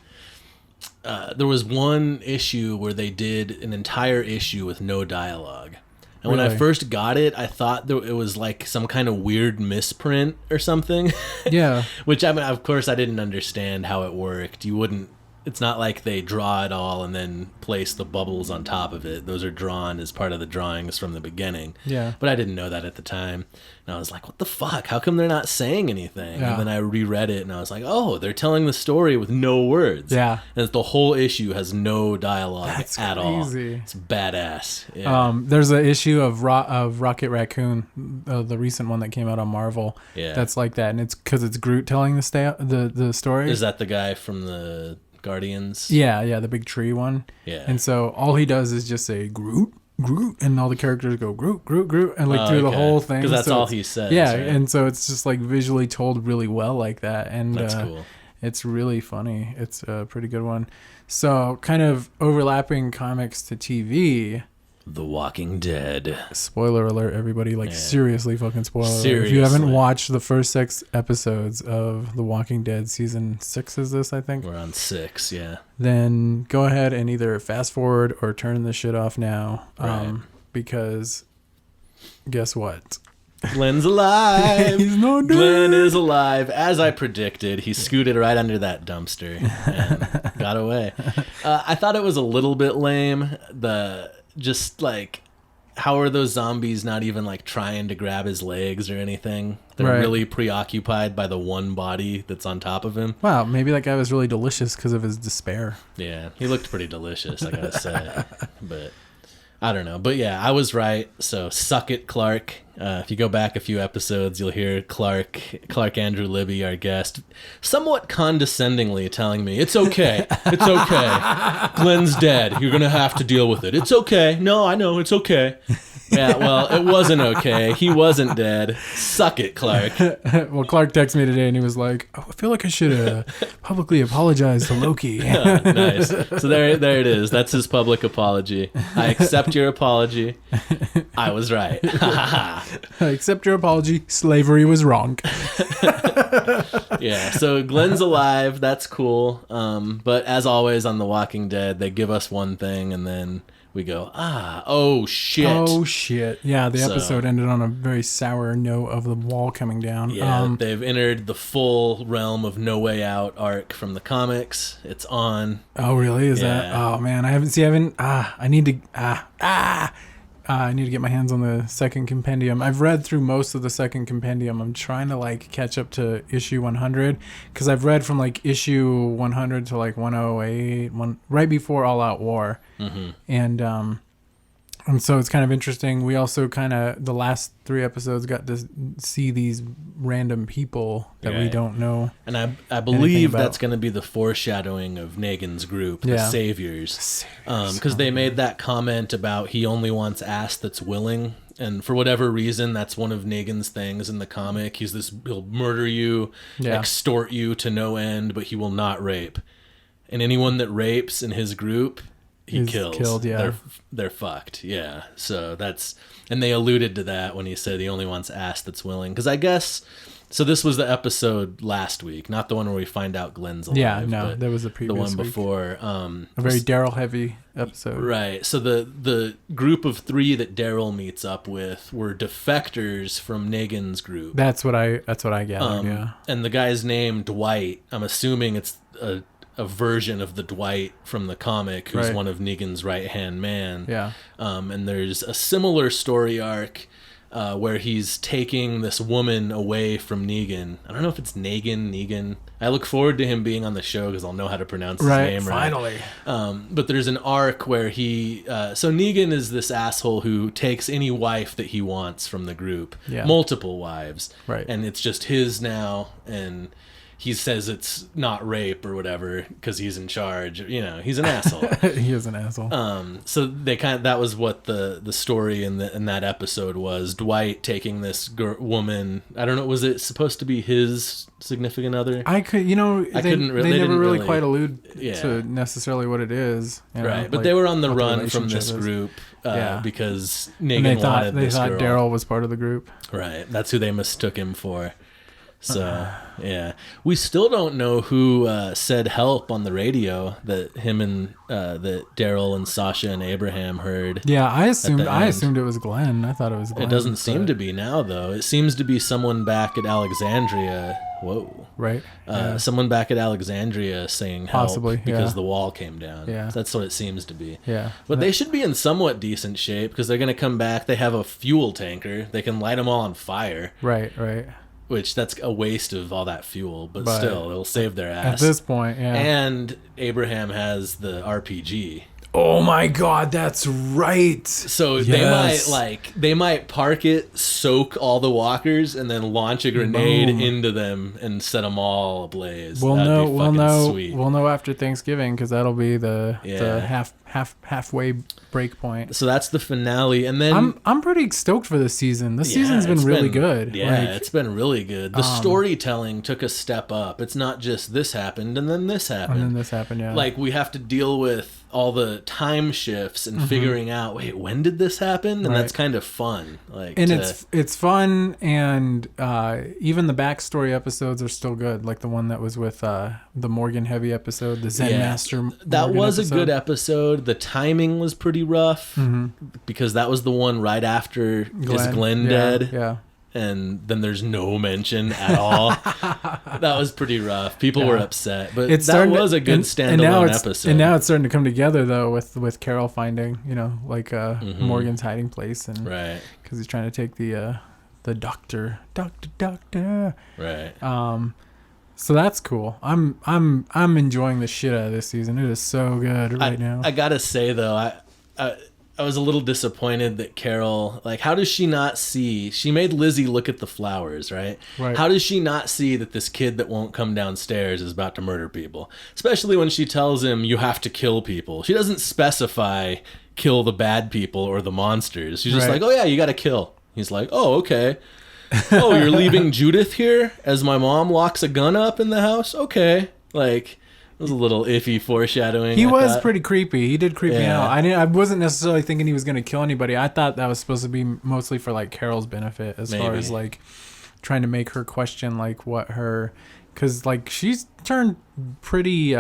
A: there was one issue where they did an entire issue with no dialogue. And when I
B: Really?
A: first got it, I thought that it was like some kind of weird misprint or something.
B: Yeah.
A: Which, I mean, of course, I didn't understand how it worked. You wouldn't... It's not like they draw it all and then place the bubbles on top of it. Those are drawn as part of the drawings from the beginning.
B: Yeah.
A: But I didn't know that at the time. And I was like, what the fuck? How come they're not saying anything?
B: Yeah.
A: And then I reread it and I was like, oh, they're telling the story with no words.
B: Yeah.
A: And the whole issue has no dialogue
B: That's
A: at all.
B: crazy.
A: It's badass. Yeah.
B: There's an issue of Rocket Raccoon, the recent one that came out on Marvel.
A: Yeah.
B: That's like that, and it's because it's Groot telling the story.
A: Is that the guy from the Guardians?
B: Yeah, the big tree one.
A: Yeah.
B: And so all he does is just say Groot, Groot, and all the characters go Groot, Groot, Groot, and like through the whole thing.
A: Because that's
B: So
A: all
B: it's-
A: he says.
B: Yeah,
A: right?
B: and so it's just like visually told really well like that, and
A: That's cool.
B: it's really funny. It's a pretty good one. So kind of overlapping comics to TV.
A: The Walking Dead.
B: Spoiler alert, everybody! Like
A: Yeah.
B: seriously, fucking spoiler alert. If you haven't
A: Seriously.
B: watched the first 6 episodes of The Walking Dead, season 6 is this, I think.
A: We're on 6, yeah.
B: Then go ahead and either fast forward or turn this shit off now,
A: Right.
B: because guess what?
A: Glenn's alive.
B: He's not
A: Glenn
B: dead.
A: is alive. As I predicted, he scooted right under that dumpster and got away. I thought it was a little bit lame. Just like, how are those zombies not even like trying to grab his legs or anything? They're
B: Right.
A: really preoccupied by the one body that's on top of him.
B: Wow, maybe that guy was really delicious because of his despair.
A: Yeah, he looked pretty delicious, I gotta say. But I don't know. But yeah, I was right. So suck it, Clark. If you go back a few episodes, you'll hear Clark Andrew Libby, our guest, somewhat condescendingly telling me, it's okay. It's okay. Glenn's dead. You're going to have to deal with it. It's okay. No, I know. It's okay. Yeah, well, it wasn't okay. He wasn't dead. Suck it, Clark.
B: Well, Clark texted me today and he was like, oh, I feel like I should publicly apologize to Lowki.
A: Nice. So there it is. That's his public apology. I accept your apology. I was right.
B: I accept your apology. Slavery was wrong.
A: Yeah, so Glenn's alive. That's cool. But as always on The Walking Dead, they give us one thing and then we go, oh shit.
B: Oh, shit. Yeah, the
A: So-
B: episode ended on a very sour note of the wall coming down.
A: Yeah, they've entered the full realm of No Way Out arc from the comics. It's on.
B: Oh, really? Is that?
A: Yeah.
B: Oh, man. I need to get my hands on the second compendium. I've read through most of the second compendium. I'm trying to like catch up to issue 100 because I've read from like issue 100 to like 108, right before All Out War.
A: Mm-hmm.
B: And so it's kind of interesting. We also kind of, the last 3 episodes got to see these random people that we
A: Right.
B: don't know.
A: And I believe
B: about.
A: that's going to be the foreshadowing of Negan's group, the
B: Yeah.
A: Saviors. Because they made that comment about he only wants ass that's willing. And for whatever reason, that's one of Negan's things in the comic. He'll murder you,
B: Yeah.
A: extort you to no end, but he will not rape. And anyone that rapes in his group, he
B: Is
A: kills.
B: killed, yeah.
A: They're fucked. Yeah. So and they alluded to that when he said he only wants ass that's willing. Because I guess, so this was the episode last week, not the one where we find out Glenn's alive.
B: Yeah, no,
A: but
B: there was a previous
A: the one
B: week.
A: before.
B: A very Daryl heavy episode.
A: Right. So the group of 3 that Daryl meets up with were defectors from Negan's group.
B: That's what I gathered, yeah.
A: And the guy's name, Dwight, I'm assuming it's a version of the Dwight from the comic who's
B: Right.
A: one of Negan's right-hand man.
B: Yeah.
A: And there's a similar story arc where he's taking this woman away from Negan. I don't know if it's Negan. I look forward to him being on the show because I'll know how to pronounce his name right.
B: Finally.
A: But there's an arc where so Negan is this asshole who takes any wife that he wants from the group.
B: Yeah.
A: Multiple wives.
B: Right.
A: And it's just his now, and he says it's not rape or whatever because he's in charge. You know, he's an asshole.
B: He is an asshole.
A: So that was what the story in that episode was. Dwight taking this woman. I don't know. Was it supposed to be his significant other?
B: I couldn't
A: they
B: they never
A: didn't
B: really
A: really-
B: quite allude
A: Yeah.
B: to necessarily what it is. You know,
A: Right, but
B: like,
A: they were on the
B: what
A: run from this
B: relationship is.
A: group
B: Yeah.
A: because
B: And
A: Negan
B: they
A: wanted
B: thought
A: this girl.
B: Daryl was part of the group.
A: Right, that's who they mistook him for. So, yeah. We still don't know who said help on the radio that him and that Daryl and Sasha and Abraham heard.
B: Yeah, I assumed it was Glenn. I thought it was Glenn.
A: It doesn't seem to be now, though. It seems to be someone back at Alexandria. Whoa.
B: Right.
A: Someone back at Alexandria saying help
B: Possibly,
A: because
B: yeah.
A: the wall came down.
B: Yeah.
A: That's what it seems to be.
B: Yeah.
A: But they should be in somewhat decent shape because they're going to come back. They have a fuel tanker. They can light them all on fire.
B: Right.
A: Which that's a waste of all that fuel, but still, it'll save their ass.
B: At this point, yeah.
A: And Abraham has the RPG.
B: Oh my God, that's right.
A: So
B: Yes.
A: they might park it, soak all the walkers, and then launch a grenade
B: Boom.
A: into them and set them all ablaze.
B: We'll
A: That'd
B: know.
A: be
B: We'll
A: fucking
B: know.
A: sweet.
B: We'll know after Thanksgiving because that'll be the halfway break point.
A: So that's the finale, and then
B: I'm pretty stoked for this season. This season's been really good.
A: Yeah,
B: Like,
A: it's been really good. The storytelling took a step up. It's not just this happened and then this happened.
B: and then this happened. Yeah.
A: Like we have to deal with all the time shifts and figuring out, wait, when did this happen? And
B: Right.
A: that's kind of fun. Like,
B: and it's fun, and even the backstory episodes are still good. Like the one that was with the Morgan Heavy episode, the Zen Master.
A: That
B: Morgan
A: was
B: episode.
A: a good episode. The timing was pretty rough because that was the one right after is Glenn
B: yeah,
A: dead.
B: Yeah.
A: And then there's no mention at all. That was pretty rough. People were upset, but that was a good standalone episode.
B: And now it's starting to come together though with Carol finding, Morgan's hiding place, and
A: right,
B: because he's trying to take the doctor.
A: Right.
B: So that's cool. I'm enjoying the shit out of this season. It is so good right now.
A: I gotta say though, I was a little disappointed that Carol, like, how does she not see? She made Lizzie look at the flowers, right?
B: Right.
A: How does she not see that this kid that won't come downstairs is about to murder people? Especially when she tells him, you have to kill people. She doesn't specify kill the bad people or the monsters. She's just
B: Right.
A: like, oh yeah, you gotta kill. He's like, oh, okay. Oh, you're leaving Judith here as my mom locks a gun up in the house? Okay. Like, it was a little iffy foreshadowing.
B: He
A: I
B: was
A: thought.
B: pretty creepy. He did creep me
A: Yeah.
B: out. I wasn't necessarily thinking he was going to kill anybody. I thought that was supposed to be mostly for like Carol's benefit, as far
A: Maybe.
B: as like trying to make her question like what her, because like she's turned pretty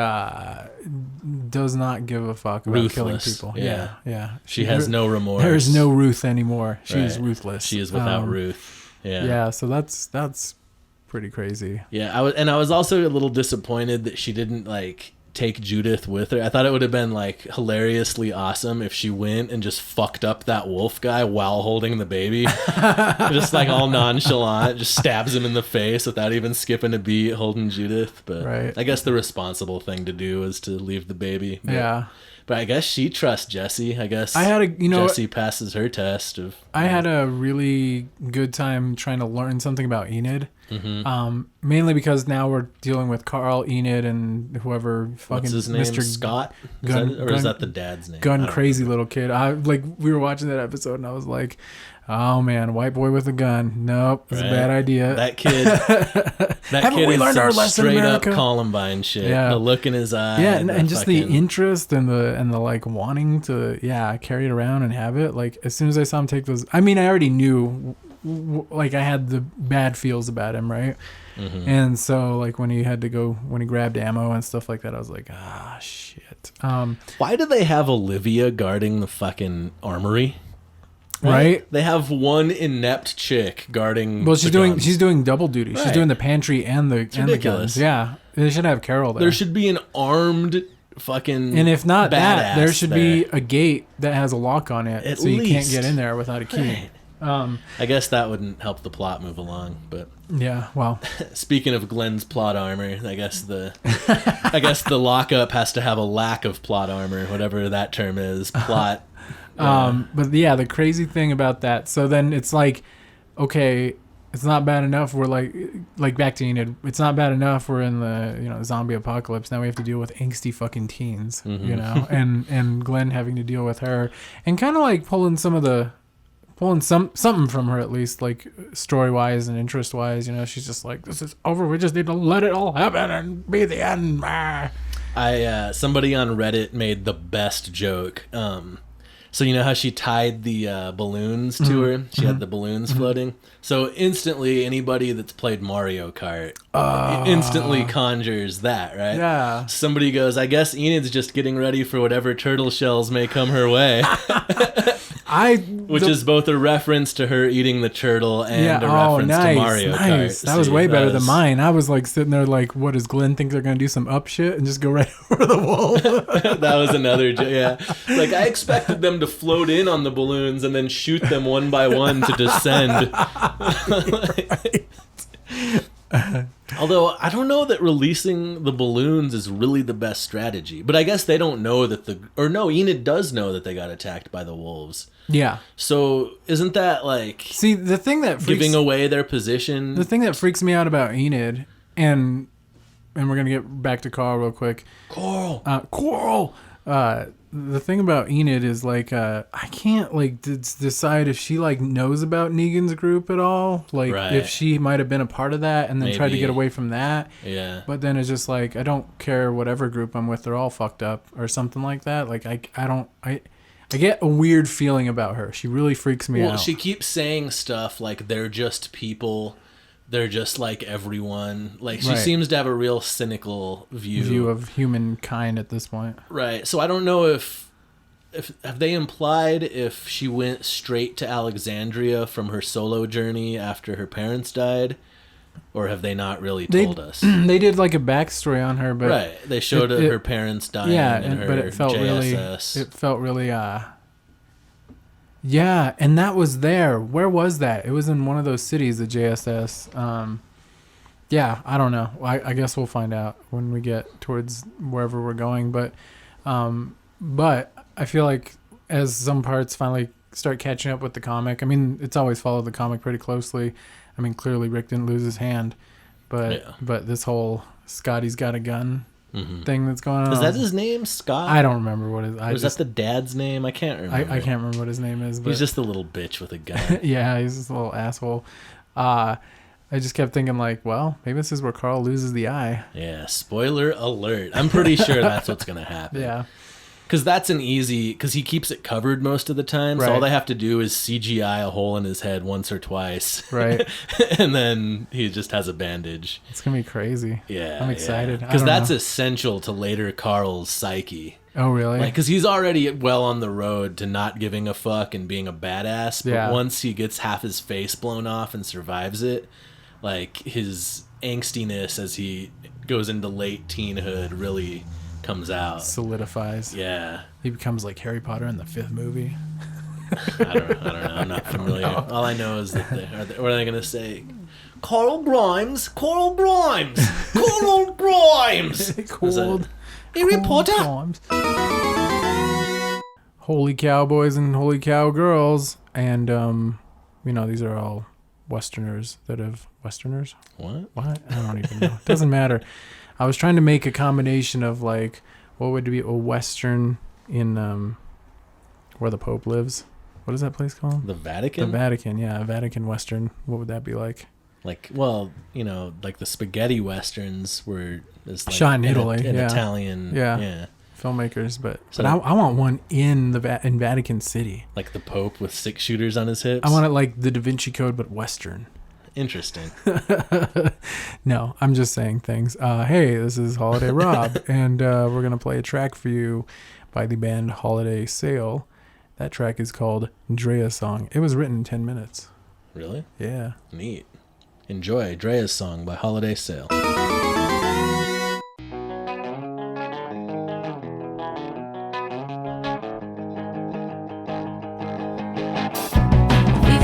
B: does not give a fuck about killing
A: Ruthless.
B: people.
A: Yeah.
B: Yeah.
A: She has no remorse.
B: There is no Ruth anymore. She's
A: Right.
B: ruthless.
A: She is without Ruth. Yeah.
B: Yeah. So that's pretty crazy.
A: Yeah. I was also a little disappointed that she didn't like take Judith with her. I thought it would have been like hilariously awesome if she went and just fucked up that wolf guy while holding the baby. Just like all nonchalant, just stabs him in the face without even skipping a beat holding Judith. But
B: Right.
A: I guess the responsible thing to do is to leave the baby. But,
B: Yeah.
A: But I guess she trusts Jesse. I guess
B: I had a
A: Jesse passes her test of
B: I had a really good time trying to learn something about Enid. Mainly because now we're dealing with Carl, Enid, and whoever fucking
A: what's his name?
B: Mr.
A: Scott?
B: Gun-
A: Is that the dad's name? I
B: Gun
A: don't
B: crazy little kid. We were watching that episode and I was like, oh man, white boy with a gun. Nope, it's
A: Right.
B: a bad idea.
A: That kid. That
B: Haven't
A: kid
B: we
A: is
B: learned
A: some
B: our lesson,
A: straight
B: America?
A: up Columbine shit.
B: Yeah.
A: The look in his eye.
B: Yeah, and just the
A: fucking-
B: interest and the like wanting to carry it around and have it. Like as soon as I saw him take those, I mean I already knew, like I had the bad feels about him, right? And so like when he grabbed ammo and stuff like that, I was like, ah shit.
A: Why do they have Olivia guarding the fucking armory?
B: Right?
A: They have one inept chick guarding.
B: Well, she's
A: the
B: doing
A: guns.
B: double duty. She's
A: Right.
B: doing the pantry and the
A: ridiculous.
B: guns. Yeah, they should have Carol there.
A: There should be an armed fucking.
B: And if not that, there
A: badass
B: should
A: there.
B: be a gate that has a lock on it,
A: At
B: so you can't
A: least.
B: get in there without a key.
A: Right. I guess that wouldn't help the plot move along, but
B: Yeah, well,
A: speaking of Glenn's plot armor, I guess the lockup has to have a lack of plot armor, whatever that term is. Plot.
B: but yeah, the crazy thing about that. So then it's like, okay, it's not bad enough. We're like back to Enid. It's not bad enough. We're in the zombie apocalypse. Now we have to deal with angsty fucking teens, and Glenn having to deal with her, and kind of like pulling something from her at least, like story wise and interest wise. She's just like, this is over. We just need to let it all happen and be the end.
A: Somebody on Reddit made the best joke. So you know how she tied the balloons to her? She had the balloons floating. So instantly, anybody that's played Mario Kart instantly conjures that, right?
B: Yeah.
A: Somebody goes, I guess Enid's just getting ready for whatever turtle shells may come her way. Which is both a reference to her eating the turtle and a reference to Mario Kart.
B: That was way better than mine. I was like sitting there like, what does Glenn think they're going to do some up shit and just go right over the wall?
A: That was another, yeah. Like I expected them to float in on the balloons and then shoot them one by one to descend. Although I don't know that releasing the balloons is really the best strategy. But I guess they don't know that Enid does know that they got attacked by the wolves.
B: Yeah.
A: So isn't that like...
B: See, the thing that
A: giving away their position?
B: The thing that freaks me out about Enid, and we're going to get back to Carl real quick. Coral! The thing about Enid is like I can't like decide if she like knows about Negan's group at all, like if she might have been a part of that and then tried to get away from that.
A: Yeah.
B: But then it's just like I don't care whatever group I'm with, they're all fucked up or something like that. Like I get a weird feeling about her. She really freaks me out.
A: Well, she keeps saying stuff like they're just people. They're just like everyone. Like she seems to have a real cynical view
B: of humankind at this point.
A: Right. So I don't know if have they implied if she went straight to Alexandria from her solo journey after her parents died, or have they not really told us?
B: They did like a backstory on her, but
A: they showed her parents dying.
B: Yeah,
A: and her
B: but it felt
A: JSS.
B: It felt really. Yeah, and that was there. Where was that? It was in one of those cities, the JSS. Yeah, I don't know. I guess we'll find out when we get towards wherever we're going. But I feel like as some parts finally start catching up with the comic, I mean, it's always followed the comic pretty closely. I mean, clearly Rick didn't lose his hand, but this whole Scotty's got a gun thing that's going on.
A: Is that his name, Scott?
B: I don't remember what his...
A: Was that the dad's name? I can't remember.
B: I can't remember what his name is. But
A: he's just a little bitch with a gun.
B: Yeah, he's just a little asshole. I just kept thinking like, well, maybe this is where Carl loses the eye.
A: Yeah, spoiler alert. I'm pretty sure that's what's going to happen.
B: Yeah.
A: Because that's an easy... Because he keeps it covered most of the time, so all they have to do is CGI a hole in his head once or twice.
B: Right.
A: And then he just has a bandage.
B: It's going to be crazy.
A: Yeah.
B: I'm excited.
A: Because that's essential to later Carl's psyche.
B: Oh, really?
A: Because he's already well on the road to not giving a fuck and being a badass, but once he gets half his face blown off and survives it, like his angstiness as he goes into late teenhood really... comes out,
B: solidifies.
A: Yeah,
B: he becomes like Harry Potter in the 5th movie.
A: I don't know. I'm not familiar. All I know is that what are they gonna say? Coral Grimes. Cold Harry Potter.
B: Holy cowboys and holy cowgirls, and these are all Westerners that have Westerners.
A: What?
B: I don't even know. It doesn't matter. I was trying to make a combination of like, what would be a Western in where the Pope lives? What is that place called?
A: The Vatican?
B: The Vatican, yeah. A Vatican Western. What would that be like?
A: Like, well, like the spaghetti Westerns were like
B: shot in Italy.
A: An Italian. Yeah.
B: Filmmakers, but I want one in in Vatican City.
A: Like the Pope with 6 shooters on his hips?
B: I want it like the Da Vinci Code, but Western.
A: Interesting.
B: No, I'm just saying things. Hey, this is Holiday Rob, and we're going to play a track for you by the band Holiday Sale. That track is called Drea's Song. It was written in 10 minutes.
A: Really?
B: Yeah.
A: Neat. Enjoy Drea's Song by Holiday Sale.
C: These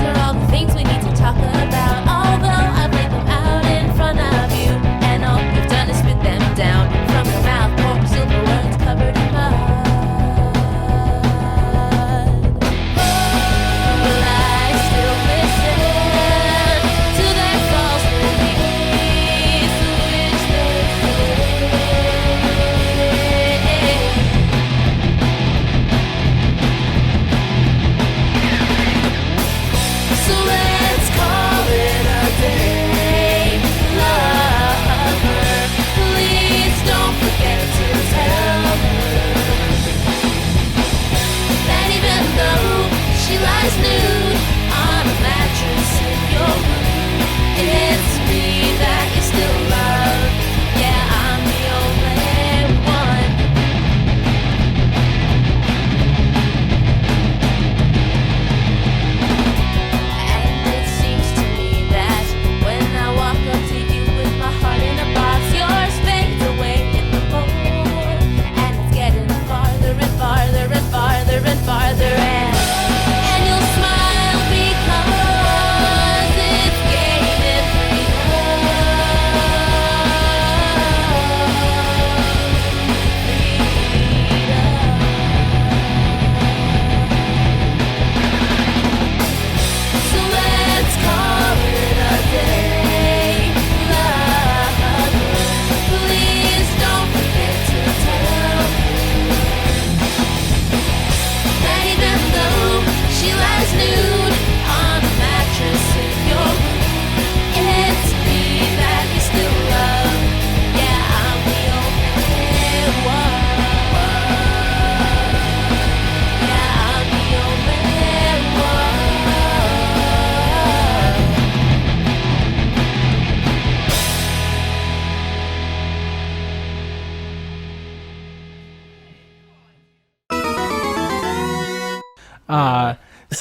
C: are all the things we need to talk about. Although I've laid them out in front of you, and all you've done is spit them down from your mouth. Pour silver words covered in mud. Will I still listen to their false beliefs, which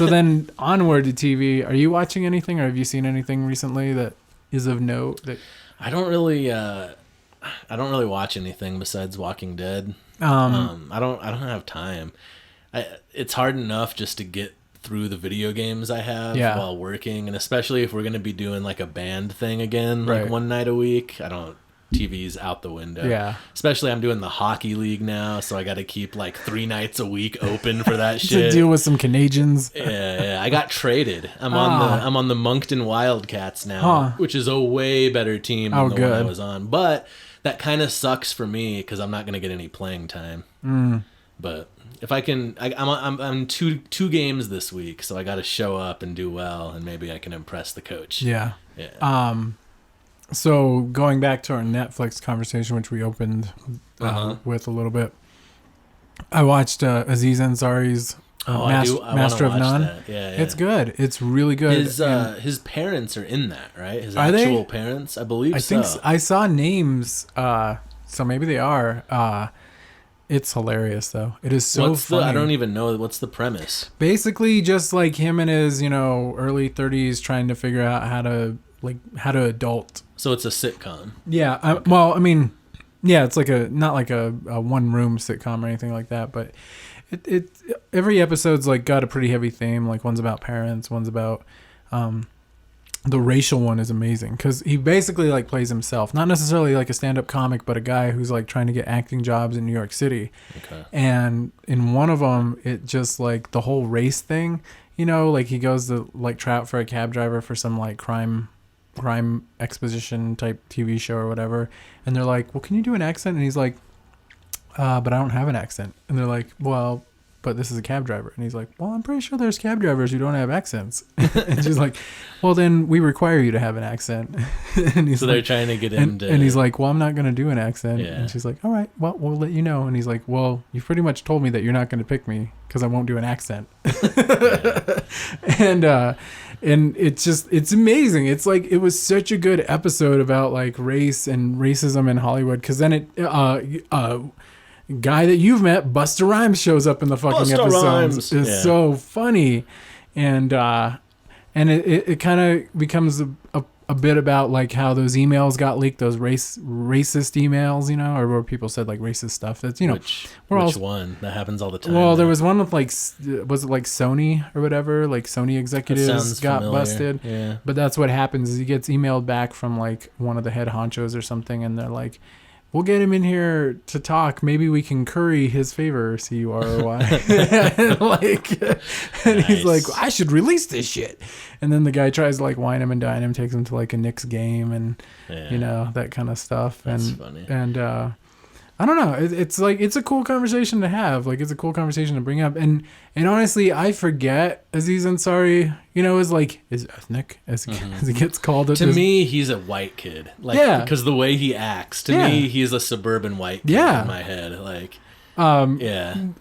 B: So then onward to TV. Are you watching anything, or have you seen anything recently that is of note? That
A: I don't really watch anything besides Walking Dead. I don't have time. It's hard enough just to get through the video games I have while working, and especially if we're going to be doing like a band thing again, like one night a week. TV's out the window. Yeah. Especially I'm doing the hockey league now, so I got to keep like 3 nights a week open for that shit.
B: To deal with some Canadians.
A: Yeah. I got traded. I'm on the Moncton Wildcats now, which is a way better team than the one I was on. But that kind of sucks for me because I'm not going to get any playing time. But if I can, I'm two games this week, so I got to show up and do well, and maybe I can impress the coach.
B: Yeah. So going back to our Netflix conversation, which we opened with a little bit, I watched Aziz Ansari's Master of None.
A: Yeah.
B: It's good. It's really good.
A: His parents are in that, right? His actual parents, I believe. I think
B: I saw names, so maybe they are. It's hilarious though. It is so funny.
A: I don't even know what's the premise.
B: Basically, just like him in his early 30s trying to figure out how to adult.
A: So it's a sitcom.
B: Yeah. It's like not like a one room sitcom or anything like that, but it every episode's like got a pretty heavy theme. Like one's about parents, one's about the racial one is amazing because he basically like plays himself, not necessarily like a stand-up comic, but a guy who's like trying to get acting jobs in New York City. Okay. And in one of them, it just like the whole race thing, like he goes to like try out for a cab driver for some like crime exposition type TV show or whatever, and they're like, well, can you do an accent? And he's like, but I don't have an accent. And they're like, well, but this is a cab driver. And he's like, well, I'm pretty sure there's cab drivers who don't have accents. And she's like, well, then we require you to have an accent. And he's
A: they're trying to get him to...
B: And he's like, well, I'm not going to do an accent.
A: Yeah.
B: And she's like, all right, well, we'll let you know. And he's like, well, you pretty much told me that you're not going to pick me because I won't do an accent. And it's amazing. It's like, it was such a good episode about like race and racism in Hollywood. Cause then guy that you've met, Busta Rhymes, shows up in the fucking episode. It's so funny. And it kind of becomes a bit about like how those emails got leaked, those racist emails, or where people said like racist stuff. That's,
A: which one? That happens all the time.
B: Well, there was one with like, was it like Sony or whatever? Like Sony executives got busted.
A: Yeah.
B: But that's what happens is he gets emailed back from like one of the head honchos or something, and they're like, we'll get him in here to talk. Maybe we can curry his favor, C-U-R-R-Y. And he's like, I should release this shit. And then the guy tries to like wine him and dine him, takes him to like a Knicks game and, that kind of stuff.
A: That's funny.
B: And I don't know. It's like, it's a cool conversation to have. Like, it's a cool conversation to bring up. And honestly, I forget Aziz Ansari, is like, is ethnic as he gets called.
A: To me, he's a white kid. Like, because the way he acts, to me, he's a suburban white kid in my head. Like,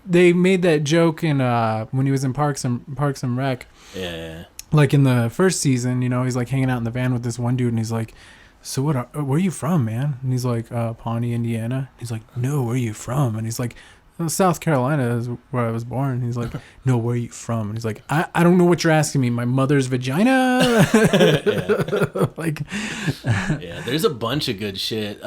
A: they made that joke in when he was in Parks and Rec. Yeah.
B: Like in the first season, he's like hanging out in the van with this one dude, and he's like, so where are you from, man? And he's like, Pawnee, Indiana. He's like, no, where are you from? And he's like, South Carolina is where I was born. And he's like, no, where are you from? And he's like, I don't know what you're asking me. My mother's vagina?
A: There's a bunch of good shit.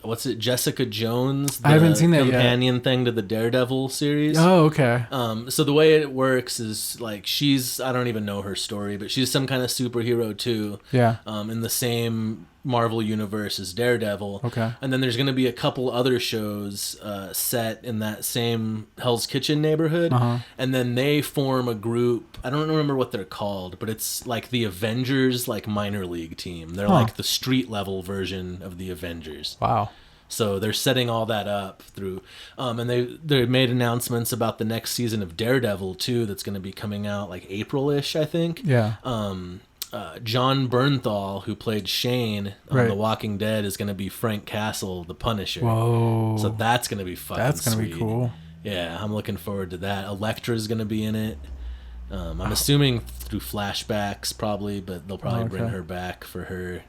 A: What's it? Jessica Jones.
B: I haven't seen that yet.
A: Companion thing to the Daredevil series.
B: Oh, okay.
A: So the way it works is like I don't even know her story, but she's some kind of superhero too.
B: Yeah.
A: In the same Marvel universe as Daredevil.
B: Okay.
A: And then there's going to be a couple other shows set in that same Hell's Kitchen neighborhood. And then they form a group. I don't remember what they're called, but it's like the Avengers, like minor league team. They're like the street level version of the Avengers.
B: Wow.
A: So they're setting all that up through, and they made announcements about the next season of Daredevil too. That's going to be coming out like April-ish, I think.
B: Yeah.
A: John Bernthal, who played Shane on The Walking Dead, is going to be Frank Castle, the Punisher.
B: Whoa.
A: So that's going to be fucking
B: That's going to be cool.
A: Yeah, I'm looking forward to that. Elektra's going to be in it. I'm assuming through flashbacks probably, but they'll probably bring her back for her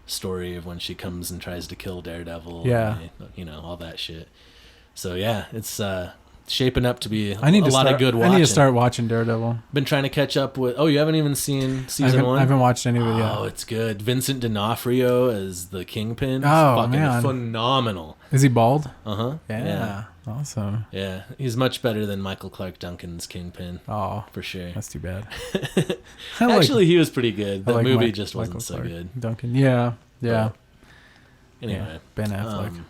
A: story of when she comes and tries to kill Daredevil.
B: Yeah.
A: And, all that shit. So yeah, it's shaping up to be
B: I need
A: a
B: to
A: lot
B: start,
A: of good watching.
B: I need to start watching Daredevil.
A: Been trying to catch up with. Oh, you haven't even seen season 1?
B: I haven't watched any of it yet.
A: Oh, it's good. Vincent D'Onofrio as the Kingpin.
B: Oh,
A: fucking
B: man.
A: phenomenal.
B: Is he bald?
A: Uh-huh.
B: Yeah. Awesome.
A: Yeah, he's much better than Michael Clark Duncan's Kingpin.
B: Oh,
A: For sure.
B: that's too bad.
A: Actually, he was pretty good. The movie just
B: Michael
A: wasn't so
B: Clark
A: good.
B: Duncan. Yeah. Yeah.
A: Anyway.
B: Yeah. Ben Affleck.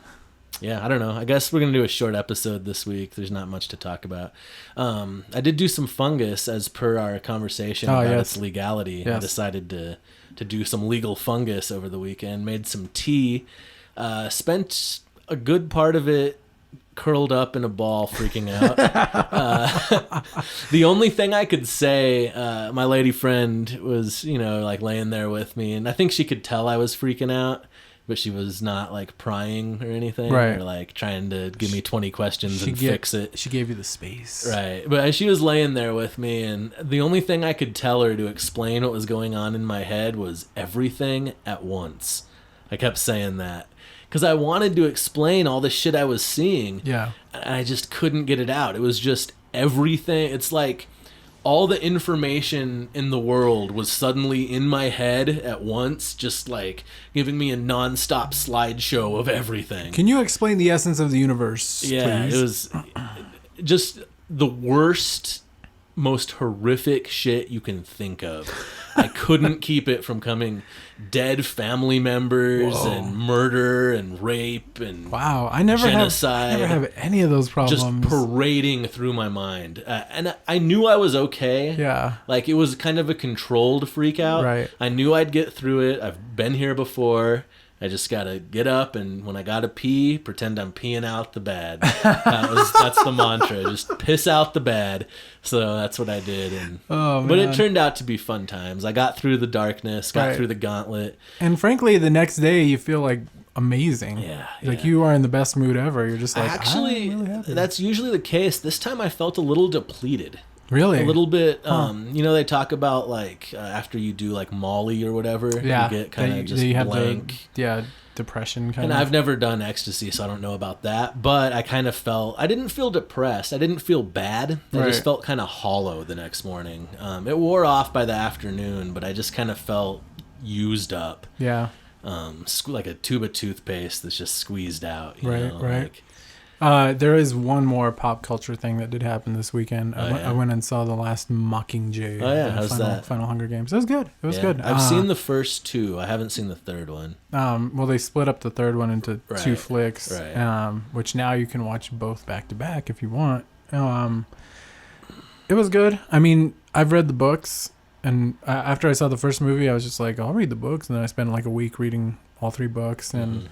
A: Yeah, I don't know. I guess we're going to do a short episode this week. There's not much to talk about. I did do some fungus as per our conversation about its legality.
B: Yes.
A: I decided to do some legal fungus over the weekend. Made some tea. Spent a good part of it curled up in a ball freaking out. The only thing I could say, my lady friend was, like laying there with me, and I think she could tell I was freaking out, but she was not like prying or anything,
B: right,
A: or like trying to give me 20 questions and fix it.
B: She gave you the space,
A: right? But as she was laying there with me, and the only thing I could tell her to explain what was going on in my head was everything at once. I kept saying that because I wanted to explain all the shit I was seeing.
B: Yeah.
A: And I just couldn't get it out. It was just everything. It's like all the information in the world was suddenly in my head at once, just like giving me a nonstop slideshow of everything.
B: Can you explain the essence of the universe,
A: Yeah,
B: please?
A: it was just the worst, most horrific shit you can think of. I couldn't keep it from coming. Dead family members and murder and rape and
B: wow, I never
A: genocide.
B: have any of those problems.
A: Just parading through my mind. And I knew I was okay.
B: Yeah.
A: Like it was kind of a controlled freak out.
B: Right.
A: I knew I'd get through it. I've been here before. I just gotta get up, and when I gotta pee, pretend I'm peeing out the bad. That's the mantra. Just piss out the bad. So that's what I did. But it turned out to be fun times. I got through the darkness, got through the gauntlet.
B: And frankly, the next day you feel like amazing.
A: Yeah.
B: Like you are in the best mood ever. You're just like,
A: actually,
B: I'm really happy.
A: that's usually the case. This time I felt a little depleted.
B: Really?
A: A little bit. They talk about like after you do like Molly or whatever, you get kind of just blank.
B: Depression kind of.
A: And I've never done ecstasy, so I don't know about that. But I kind of felt, I didn't feel depressed. I didn't feel bad. I just felt kind of hollow the next morning. It wore off by the afternoon, but I just kind of felt used up.
B: Yeah.
A: Like a tube of toothpaste that's just squeezed out. You know?
B: Right. There is one more pop culture thing that did happen this weekend. I went and saw The Last Mockingjay.
A: Oh yeah, how's that?
B: Final Hunger Games. It was good. It was good.
A: I've seen the first two. I haven't seen the third one.
B: Well, they split up the third one into two flicks,
A: right.
B: Which now you can watch both back to back if you want. It was good. I mean, I've read the books, and after I saw the first movie, I was just like, I'll read the books, and then I spent like a week reading all three books, and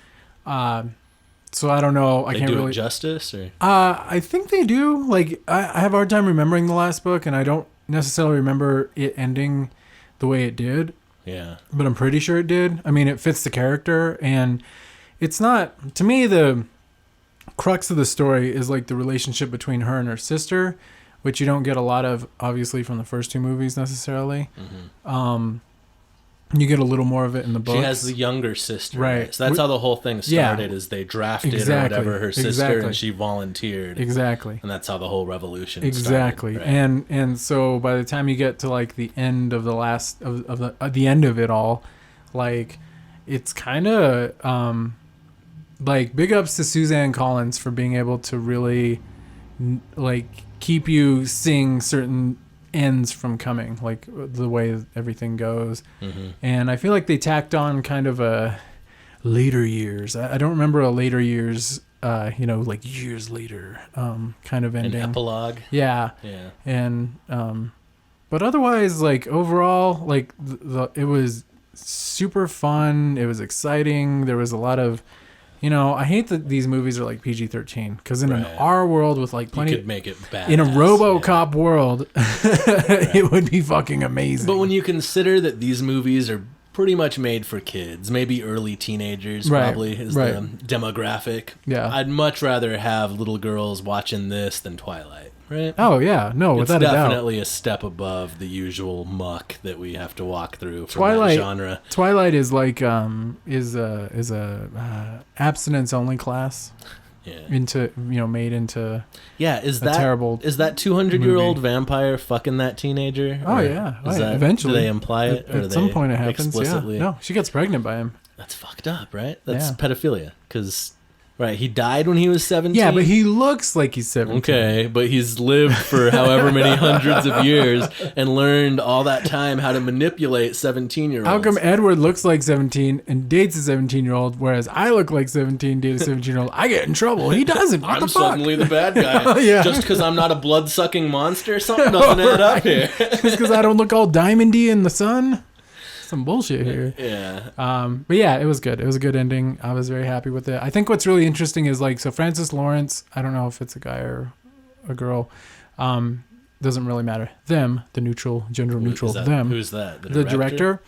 B: so I don't know. I can't
A: do
B: really
A: it justice, or
B: I think they do. Like I have a hard time remembering the last book, and I don't necessarily remember it ending the way it did.
A: Yeah.
B: But I'm pretty sure it did. I mean, it fits the character, and it's not, to me, the crux of the story is like the relationship between her and her sister, which you don't get a lot of, obviously, from the first two movies necessarily. Mm-hmm. You get a little more of it in the books.
A: She has the younger sister.
B: Right.
A: So that's how the whole thing started, is they drafted or whatever her sister, and she volunteered.
B: Exactly.
A: And that's how the whole revolution
B: started. Right? And so by the time you get to like the end of the last of the end of it all, like it's kind of like big ups to Suzanne Collins for being able to really like keep you seeing certain ends from coming, like the way everything goes. Mm-hmm. And I feel like they tacked on kind of a later years. I don't remember a later years, like years later kind of ending.
A: An epilogue.
B: Yeah. And but otherwise, like overall, like it was super fun. It was exciting. There was a lot of, I hate that these movies are like PG-13, because in an R world with like plenty,
A: you could make it bad.
B: In a RoboCop world, it would be fucking amazing.
A: But when you consider that these movies are pretty much made for kids, maybe early teenagers, probably is the demographic.
B: Yeah,
A: I'd much rather have little girls watching this than Twilight. Right?
B: Oh yeah, no, without a doubt.
A: It's definitely a step above the usual muck that we have to walk through for
B: Twilight,
A: that genre.
B: Twilight is like is a abstinence only class. made into
A: is that
B: terrible
A: 200-year-old vampire fucking that teenager?
B: Oh yeah, eventually.
A: Do they imply it? Or
B: at some point it happens.
A: Explicitly?
B: Yeah. No, she gets pregnant by him.
A: That's fucked up, right? That's pedophilia. Because, right, he died when he was 17.
B: Yeah, but he looks like he's 17.
A: Okay, but he's lived for however many hundreds of years and learned all that time how to manipulate 17-year-olds.
B: How come Edward looks like 17 and dates a 17-year-old, whereas I look like 17, date a 17-year-old? I get in trouble. He doesn't. What
A: I'm
B: the fuck?
A: suddenly the bad guy.
B: Yeah.
A: Just because I'm not a blood-sucking monster? Something doesn't add up here.
B: Just because I don't look all diamondy in the sun? Some bullshit here.
A: Yeah.
B: But yeah, it was good. It was a good ending. I was very happy with it. I think what's really interesting is so Francis Lawrence, I don't know if it's a guy or a girl, doesn't really matter. Them, the gender neutral, them.
A: Who's that?
B: The director.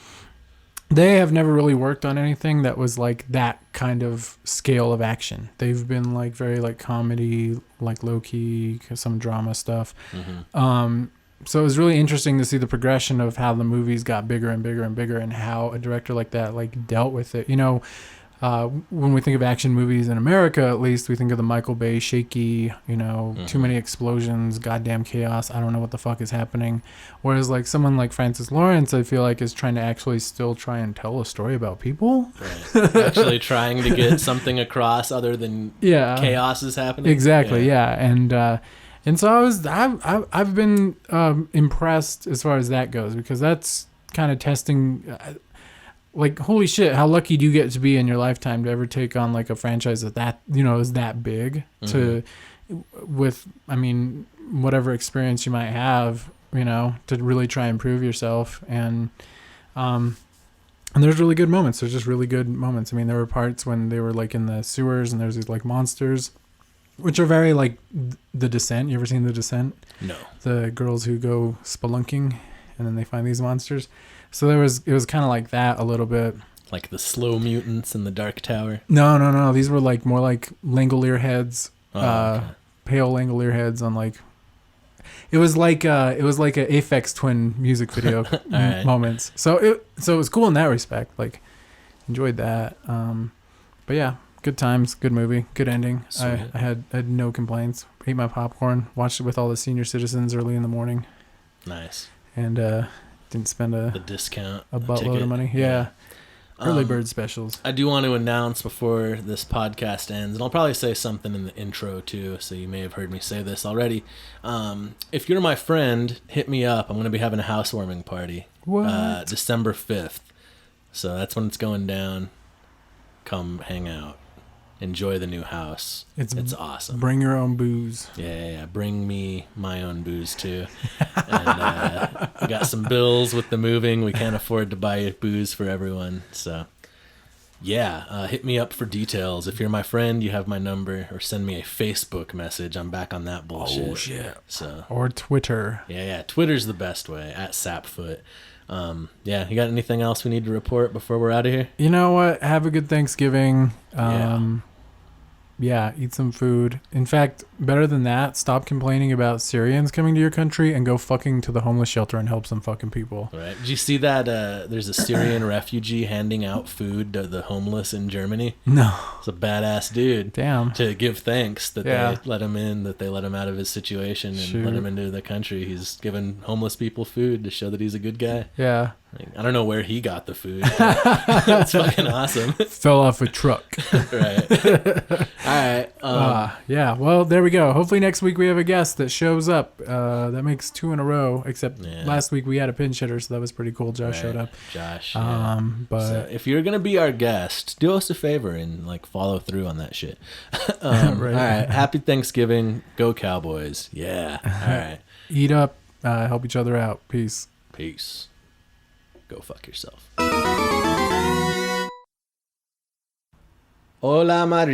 B: They have never really worked on anything that was like that kind of scale of action. They've been like very like comedy, like Lowki, some drama stuff. Mm-hmm. So it was really interesting to see the progression of how the movies got bigger and bigger and bigger, and how a director like that like dealt with it. When we think of action movies in America, at least, we think of the Michael Bay shaky, too many explosions, goddamn chaos. I don't know what the fuck is happening. Whereas like someone like Francis Lawrence, I feel like is trying to actually still try and tell a story about people.
A: Right. Actually trying to get something across other than chaos is happening.
B: Exactly. Yeah. And so I've been impressed as far as that goes, because that's kind of testing, like, holy shit, how lucky do you get to be in your lifetime to ever take on like a franchise that is that big, with whatever experience you might have, to really try and prove yourself. And there's really good moments. There's just really good moments. There were parts when they were like in the sewers and there's these like monsters, which are very like The Descent. You ever seen The Descent? No. The girls who go spelunking and then they find these monsters. So it was kind of like that a little bit.
A: Like the slow mutants in the Dark Tower?
B: No. These were like more like Langolier heads, pale Langolier heads on like. It was like a Aphex Twin music video moments. So it was cool in that respect. Like, enjoyed that. But yeah. Good times, good movie, good ending. I had no complaints. Ate my popcorn, watched it with all the senior citizens early in the morning.
A: Nice.
B: And didn't spend a
A: discount,
B: a buttload of money. Yeah. Early bird specials.
A: I do want to announce before this podcast ends, and I'll probably say something in the intro too, so you may have heard me say this already. If you're my friend, hit me up. I'm going to be having a housewarming party.
B: What?
A: December 5th. So that's when it's going down. Come hang out. Enjoy the new house. It's awesome.
B: Bring your own booze.
A: Yeah. Bring me my own booze too. And we got some bills with the moving. We can't afford to buy booze for everyone. So hit me up for details. If you're my friend, you have my number, or send me a Facebook message. I'm back on that bullshit.
B: Oh shit.
A: So
B: or Twitter.
A: Yeah. Twitter's the best way, at Sapfoot. You got anything else we need to report before we're out of here?
B: You know what? Have a good Thanksgiving. Eat some food. In fact, better than that, stop complaining about Syrians coming to your country and go fucking to the homeless shelter and help some fucking people.
A: Right. Did you see that there's a Syrian refugee handing out food to the homeless in Germany?
B: No.
A: It's a badass dude.
B: Damn.
A: To give thanks that they let him in, that they let him out of his situation and let him into the country. He's giving homeless people food to show that he's a good guy.
B: Yeah.
A: I don't know where he got the food. It's fucking awesome.
B: Fell off a truck.
A: Right. All right.
B: Well, there we go. Hopefully next week we have a guest that shows up. That makes 2 in a row. Except last week we had a pinch hitter, so that was pretty cool. Josh showed up.
A: Josh.
B: But
A: so if you're gonna be our guest, do us a favor and like follow through on that shit.
B: Right.
A: All right. Happy Thanksgiving. Go Cowboys. Yeah. All right.
B: Eat up. Help each other out. Peace.
A: Go fuck yourself. Hola, Maria.